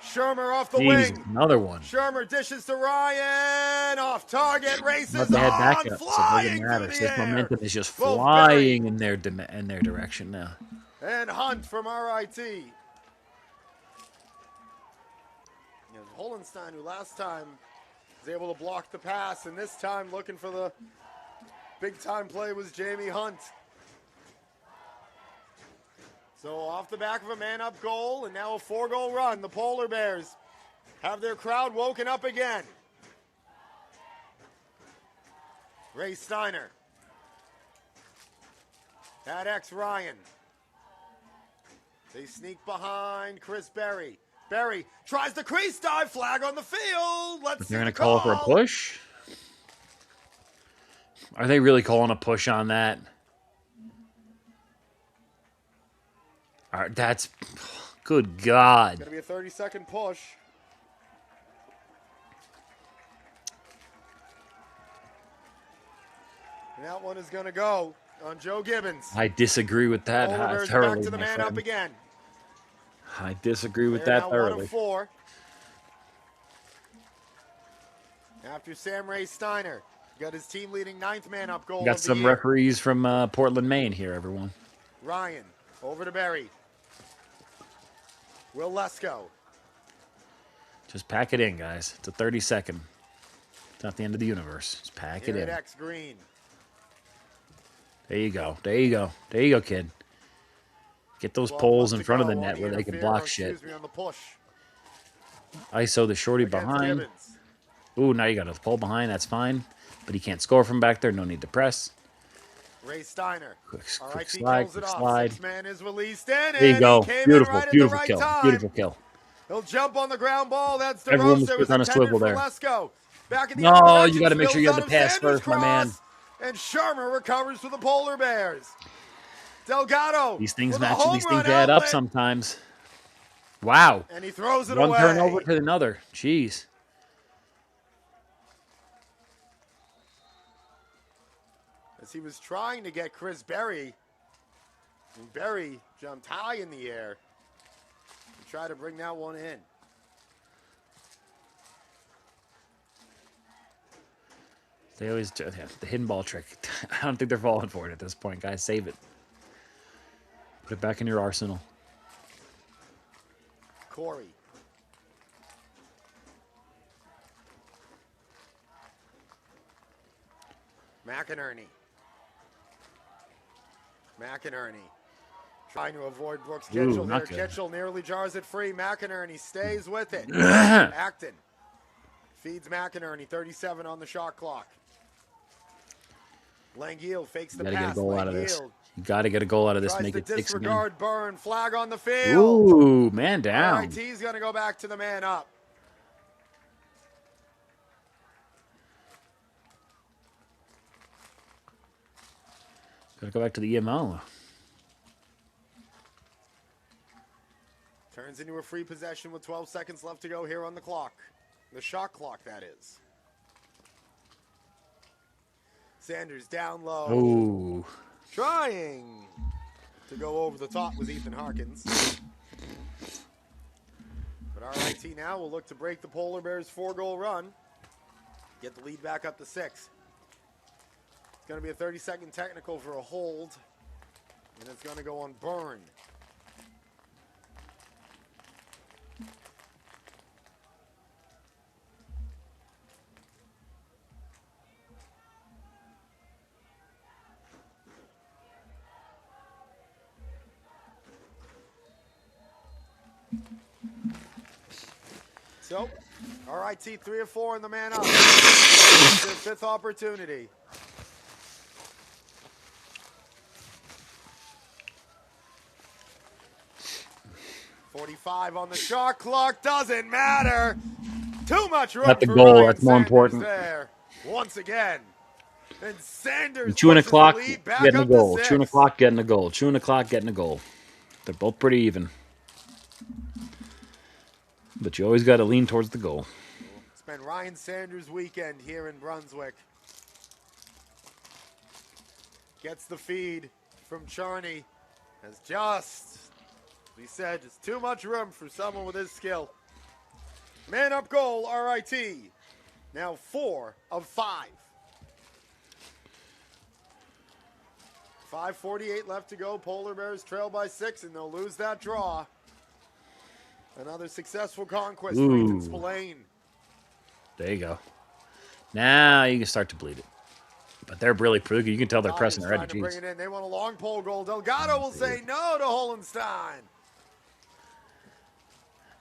Shermer off the Jeez, wing. another one. Shermer dishes to Ryan. Off target. Races But they had on. backup, so it Flying doesn't matter. through So the this air. momentum is just Both flying in their direction now. And Hunt from RIT. Holenstein, who last time was able to block the pass, and this time looking for the big-time play was Jamie Hunt. So off the back of a man-up goal, and now a 4-goal run, the Polar Bears have their crowd woken up again. Ray Steiner. At X Ryan. They sneak behind Chris Berry. Berry tries the crease dive, flag on the field. Let's see They're the going to call for a push? Are they really calling a push on that? All right, that's... Good God. Going to be a 30-second push. And that one is going to go on Joe Gibbons. I disagree with that thoroughly, back to the my man friend. up again. I disagree with They're that now thoroughly. 1 of 4. After Sam Ray Steiner got his team leading 9th man up goal Got of the some year. referees from Portland, Maine here, everyone. Ryan over to Berry. Will Lesko. Just pack it in, guys. It's a 30-second. It's not the end of the universe. Just pack Here it at in. X Green. There you go. There you go. There you go, kid. Get those 12 poles left in to front of go the on net where they can interference, block or shit. excuse me, on the push. ISO the shorty Against behind. Gibbons. Ooh, now you got a pole behind. That's fine. But he can't score from back there. No need to press. Ray Steiner. Quick RIT slide, kills it quick off. slide. 6-man is released in, There you and go. he came Beautiful, in right beautiful at the kill. right time. Beautiful kill. He'll jump on the ground ball. That's Everyone was DeRosa. It put on a intended swivel for there. Lesko. Back in the No, other you direction, got to make sure you spills have the out of pass Sanders' first, my man. cross, and Shermer recovers for the Polar Bears. Delgado. These things with a match. home These things run add up outlet, sometimes. Wow. and he throws it One away. turnover to another. Jeez. As he was trying to get Chris Berry, and Berry jumped high in the air to try to bring that one in. They always do the hidden ball trick. I don't think they're falling for it at this point, guys. Save it. Put it back in your arsenal. Corey. McInerney. Trying to avoid Brooks Ooh, Kitchell there. not good. Kitchell nearly jars it free. McInerney stays with it. Acton feeds McInerney. 37 on the shot clock. Langiel fakes You the got to get a pass. goal out of this. Langiel You got to get a goal out of this. tries Make to it 6 again. disregard Byrne. Flag on the field. Ooh, man down. RIT's going to go back to the man up. Got to go back to the EMO. Turns into a free possession with 12 seconds left to go here on the clock. The shot clock, that is. Sanders down low. Ooh. Trying to go over the top was Ethan Harkins. But RIT now will look to break the Polar Bears' 4-goal run. Get the lead back up to 6. It's going to be a 30-second technical for a hold. And it's going to go on Byrne. So, RIT 3 or 4 in the man up. It's their 5th opportunity. .45 on the shot clock. Doesn't matter. Too much room Not the for goal. Ryan That's more Sanders important. there. Once again. And Sanders Chewing pushes o'clock, the lead back getting a up to goal. 6. Chewing o'clock, getting a goal. Chewing o'clock, getting a goal. They're both pretty even. But you always got to lean towards the goal. It's been Ryan Sanders' weekend here in Brunswick. Gets the feed from Charney. Has just, he said, just too much room for someone with his skill. Man up goal, RIT. Now 4 of 5. 5:48 left to go. Polar Bears trail by 6, and they'll lose that draw. Another successful conquest for Ethan Spillane. There you go. Now you can start to bleed it. But they're really pretty. You can tell they're pressing Trying already. to bring it in. They want a long pole goal. Delgado will say no to Holenstein.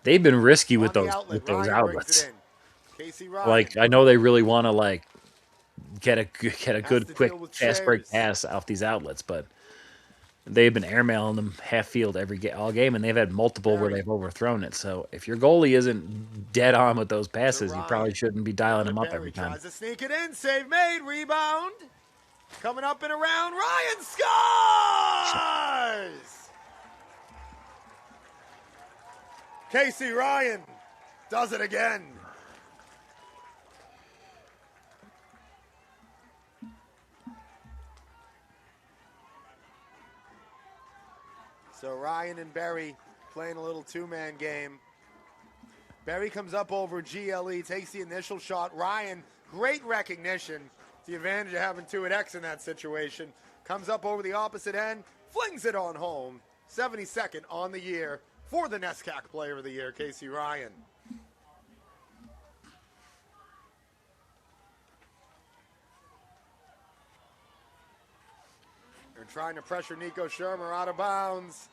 They've been risky with On those the outlet, those Ryan brings outlets. it in. Casey Ryan. Like I know they really want to like get a good to quick deal with fast break chairs. pass off these outlets, but they've been airmailing them half field all game, and they've had multiple where they've overthrown it. So if your goalie isn't dead on with those passes, you probably shouldn't be dialing them up every time. Tries to sneak it in. Save made. Rebound. Coming up and around. Ryan scores! Casey Ryan does it again. So Ryan and Berry playing a little two-man game. Berry comes up over GLE, takes the initial shot. Ryan, great recognition. The advantage of having 2 at X in that situation. Comes up over the opposite end, flings it on home. 72nd on the year for the NESCAC Player of the Year, Casey Ryan. They're trying to pressure Nico Shermer out of bounds.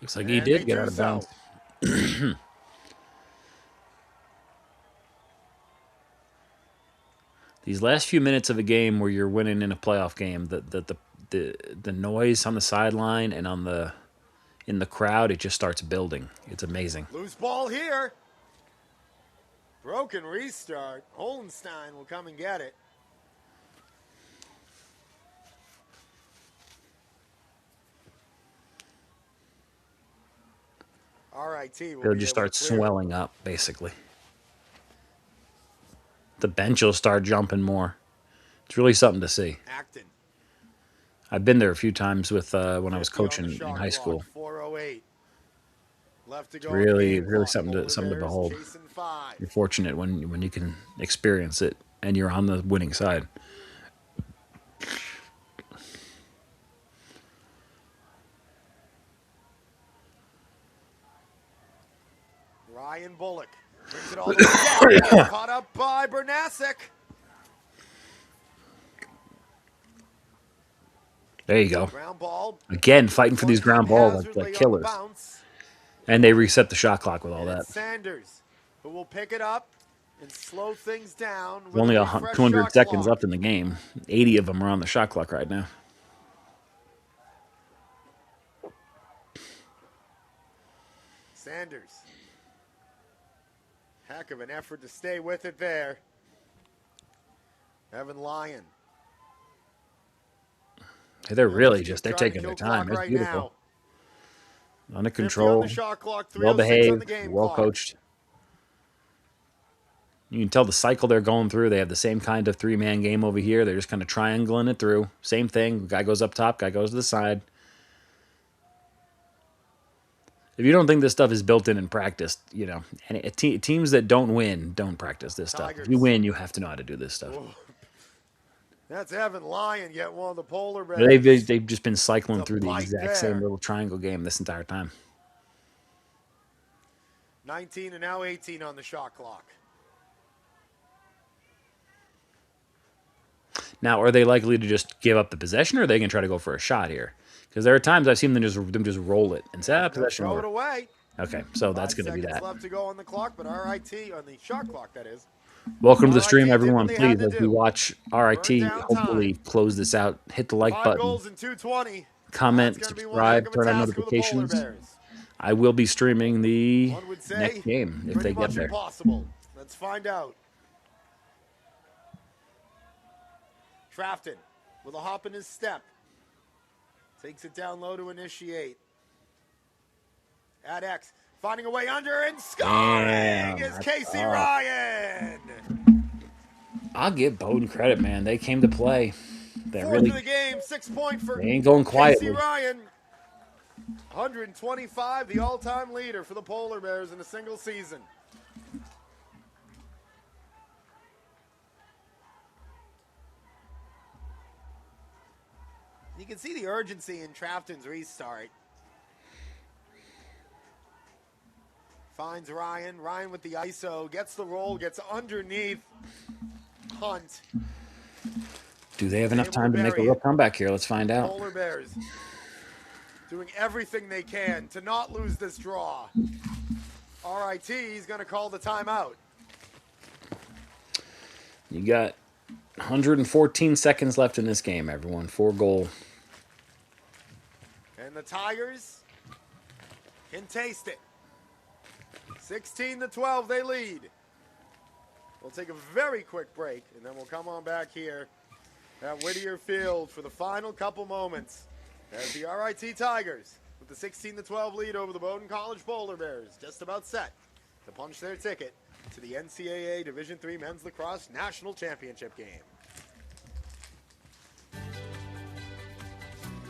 Looks like he did get out of bounds. These last few minutes of a game where you're winning in a playoff game, the noise on the sideline and in the crowd, it just starts building. It's amazing. Loose ball here. Broken restart. Holenstein will come and get it. RIT will They'll just start swelling up, basically. The bench will start jumping more. It's really something to see. Acton. I've been there a few times with when I was coaching in high school. 4:08 left to It's go. really something to behold. You're fortunate when you can experience it and you're on the winning side. Ryan Bullock brings it all the way down. Caught up by Bernasek. There you go. Ground ball. Again, fighting for these ground balls like killers. And they reset the shot clock with all that. Sanders, who will pick it up and slow things down. Only 200 seconds left in the game. 80 of them are on the shot clock right now. Sanders. Heck of an effort to stay with it there. Evan Lyon. They're really they're taking their time. It's beautiful. Under control, well behaved, well coached. You can tell the cycle they're going through. They have the same kind of 3-man game over here. They're just kind of triangling it through. Same thing. Guy goes up top, guy goes to the side. If you don't think this stuff is built in and practiced, you know, and teams that don't win don't practice this stuff. If you win, you have to know how to do this stuff. Whoa. That's Evan Lyon, yet one of the Polar Bears. They've just been cycling through the exact same little triangle game this entire time. 19 and now 18 on the shot clock. Now, are they likely to just give up the possession, or are they going to try to go for a shot here? Because there are times I've seen them just roll it and say, possession. Throw it away. Okay, so that's going to be 5 seconds that. left to go on the clock, but RIT, on the shot clock, that is. Welcome to the RIT stream, did what everyone. they Please, had to as we do. watch Burn RIT, down hopefully time. close this out. Hit the like 5 button, goals in 2:20. comment, That's going to be one heck subscribe, of a turn on task for the Polar notifications. Bears. I will be streaming the One would say next game if pretty they get much there. impossible. Let's find out. Trafton with a hop in his step. Takes it down low to initiate. At X, finding a way under and scoring is Casey Ryan. I'll give Bowdoin credit, man. They came to play. They Fourth really of the game, 6 point for they ain't going quietly. Casey Ryan. 125, the all-time leader for the Polar Bears in a single season. You can see the urgency in Trafton's restart. Finds Ryan. Ryan with the ISO. Gets the roll. Gets underneath. Hunt. Do they have enough time to make a real comeback here? Let's find out. Polar Bears doing everything they can to not lose this draw. RIT is going to call the timeout. You got 114 seconds left in this game, everyone. 4-goal. And the Tigers can taste it. 16-12, they lead. We'll take a very quick break, and then we'll come on back here at Whittier Field for the final couple moments as the RIT Tigers, with the 16-12 lead over the Bowdoin College Polar Bears, just about set to punch their ticket to the NCAA Division III Men's Lacrosse National Championship game.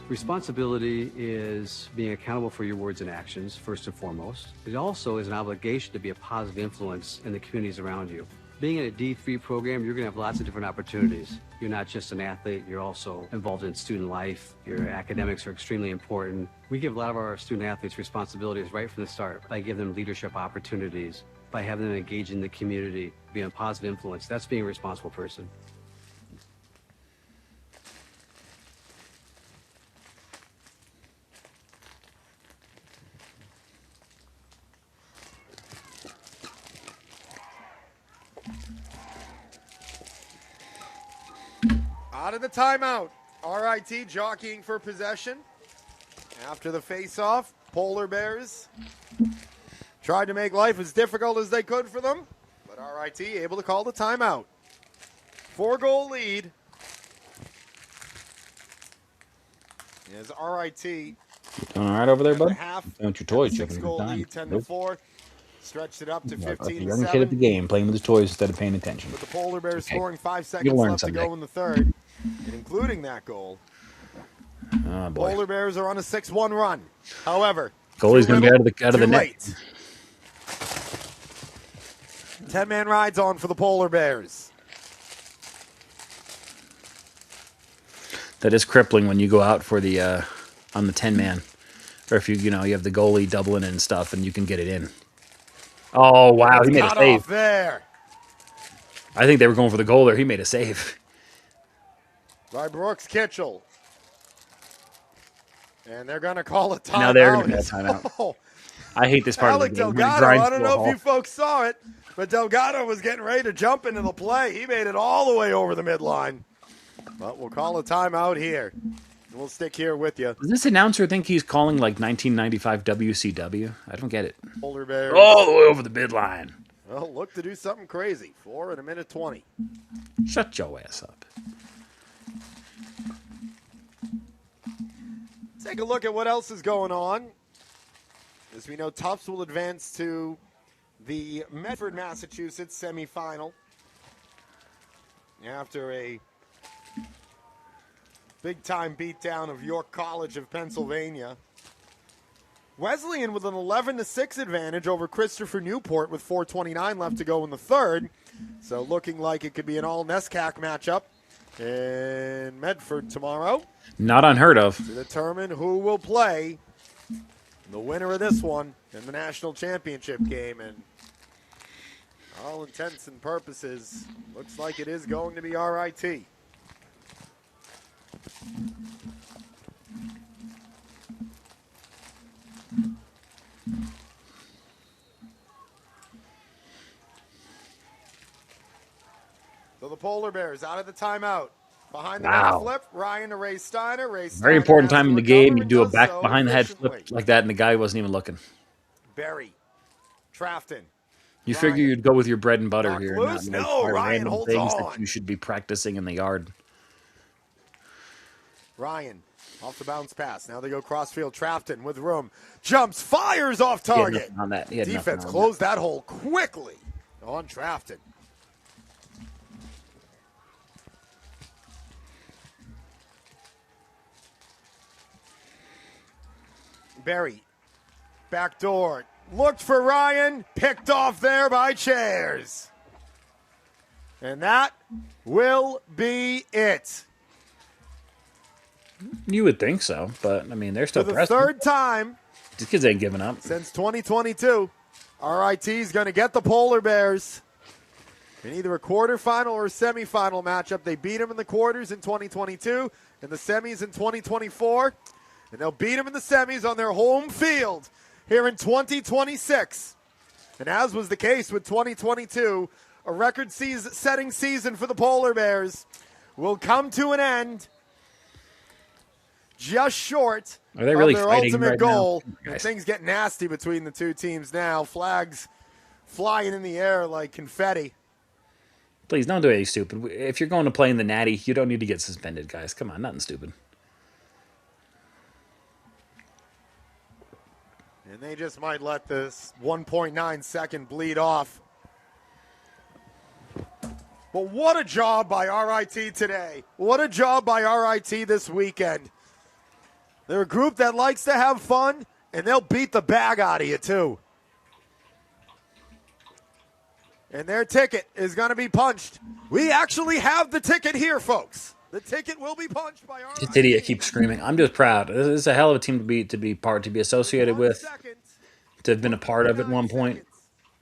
Responsibility is being accountable for your words and actions, first and foremost. It also is an obligation to be a positive influence in the communities around you. Being in a D3 program, you're going to have lots of different opportunities. You're not just an athlete, you're also involved in student life. Your academics are extremely important. We give a lot of our student athletes responsibilities right from the start by giving them leadership opportunities, by having them engage in the community, be a positive influence. That's being a responsible person. Out of the timeout, RIT jockeying for possession. After the face-off, Polar Bears tried to make life as difficult as they could for them, but RIT able to call the timeout. 4-goal lead. As RIT Doing all right over there, bud? half, Don't your toys, a checking 6-goal time. lead, 10-4. Stretched it up to A 15-7. young kid at the game, playing with his toys instead of paying attention. With the Polar Bears Okay. scoring 5 You'll seconds learn left to someday. go in the third, and including that goal. Oh boy, Polar Bears are on a 6-1 run. However, goalie's going to be out of the too net. late. 10-man rides on for the Polar Bears. That is crippling when you go out for the on the 10-man, or if you have the goalie doubling and stuff, and you can get it in. Oh wow, he made a Cut save. off there I think they were going for the goal there. He made a save. by Brooks Kitchell. And they're going to call a timeout. Now they're going to call a timeout. Oh, I hate this part Alec of the game. when it Delgado, grinds I don't to a know if you halt. folks saw it, but Delgado was getting ready to jump into the play. He made it all the way over the midline. But we'll call a timeout here. We'll stick here with you. Does this announcer think he's calling like 1995 WCW? I don't get it. Polar Bears. All the way over the midline. Well, look to do something crazy. 4 in a minute 20. Shut your ass up. Take a look at what else is going on. As we know, Tufts will advance to the Medford, Massachusetts semifinal after a big-time beatdown of York College of Pennsylvania. Wesleyan with an 11-6 advantage over Christopher Newport with 4:29 left to go in the third. So looking like it could be an all-NESCAC matchup in Medford tomorrow. Not unheard of. To determine who will play the winner of this one in the national championship game. And all intents and purposes, looks like it is going to be RIT. So the Polar Bears out of the timeout. Behind the Wow. net flip, Ryan to Ray Steiner. Very important time in the game. You do a back behind the head flip like that, and the guy wasn't even looking. Berry. Trafton. You figure you'd go with your bread and butter here, loose? not like No, try Ryan random holds things on. that you should be practicing in the yard. Ryan off the bounce pass. Now they go crossfield. Trafton with room. Jumps, fires off target. On that. Defense closed that hole quickly on Trafton. Berry. Back door. Looked for Ryan. Picked off there by Chairs. And that will be it. You would think so, but I mean, they're still For the pressing. third time These kids ain't giving up. since 2022, RIT is going to get the Polar Bears in either a quarterfinal or a semifinal matchup. They beat them in the quarters in 2022, in the semis in 2024, and they'll beat them in the semis on their home field here in 2026. And as was the case with 2022, a record-setting season for the Polar Bears will come to an end just short Are they really of their fighting ultimate right goal. now? And things get nasty between the two teams now. Flags flying in the air like confetti. Please don't do anything stupid. If you're going to play in the Natty, you don't need to get suspended, guys. Come on, nothing stupid. And they just might let this 1.9 second bleed off. But what a job by RIT today. What a job by RIT this weekend. They're a group that likes to have fun, and they'll beat the bag out of you, too. And their ticket is going to be punched. We actually have the ticket here, folks. The ticket will be punched by RIT. This idiot keeps screaming. I'm just proud. This is a hell of a team to be associated with, to have been a part of at one point.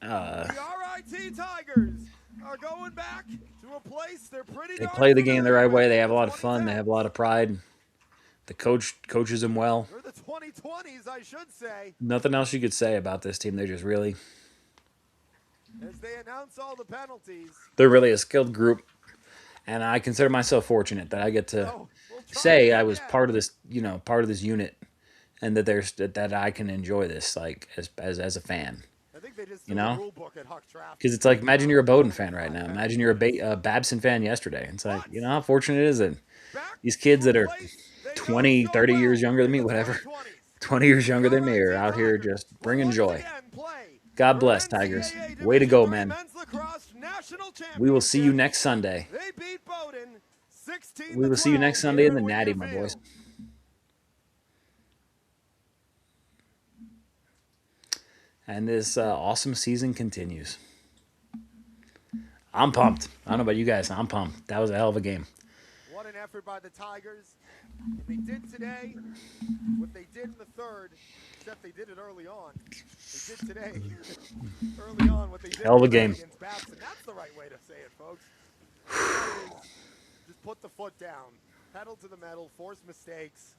The RIT Tigers are going back to a place they're pretty They play the game the right way. They have a lot of fun. They have a lot of pride. The coach coaches them well. They're the 2020s, I should say. Nothing else you could say about this team. They're just really, As they announce all the penalties. they're really a skilled group. And I consider myself fortunate that I get to say I was part of this, part of this unit, and that I can enjoy this like as a fan. Because it's like, imagine you're a Bowdoin fan right now. Imagine you're a Babson fan yesterday. It's like, how fortunate it is that these kids that are 20, 30 years younger than me, whatever, 20 years younger than me are out here just bringing joy. God bless, Tigers. Way to go, man. We will see you next Sunday. We will see you next Sunday in the Natty, my boys. And this awesome season continues. I'm pumped. I don't know about you guys. I'm pumped. That was a hell of a game. What an effort by the Tigers. And they did today what they did in the third, except they did it early on. They did today early on what they did Hell of a game. against Babson. That's the right way to say it, folks. Just put the foot down, pedal to the metal, force mistakes,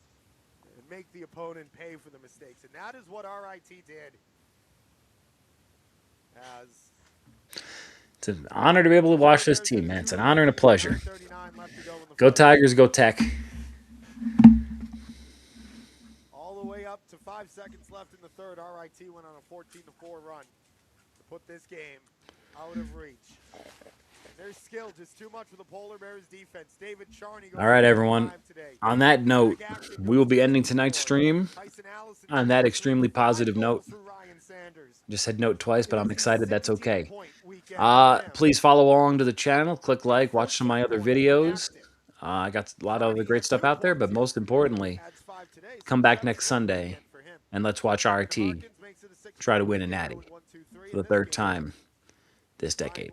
and make the opponent pay for the mistakes. And that is what RIT did. It's an honor to be able to watch this team, man. It's an honor and a pleasure. Go Tigers, go Tech. All the way up to 5 seconds left in the third, RIT went on a 14-4 run to put this game out of reach. Their skill just too much for the Polar Bears defense. David Charney. All right, everyone. On that note, we will be ending tonight's stream on that extremely positive note. Just said note twice, but I'm excited. That's okay. Please follow along to the channel. Click like. Watch some of my other videos. I got a lot of other great stuff out there, but most importantly, come back next Sunday and let's watch RT try to win a Natty for the third time this decade.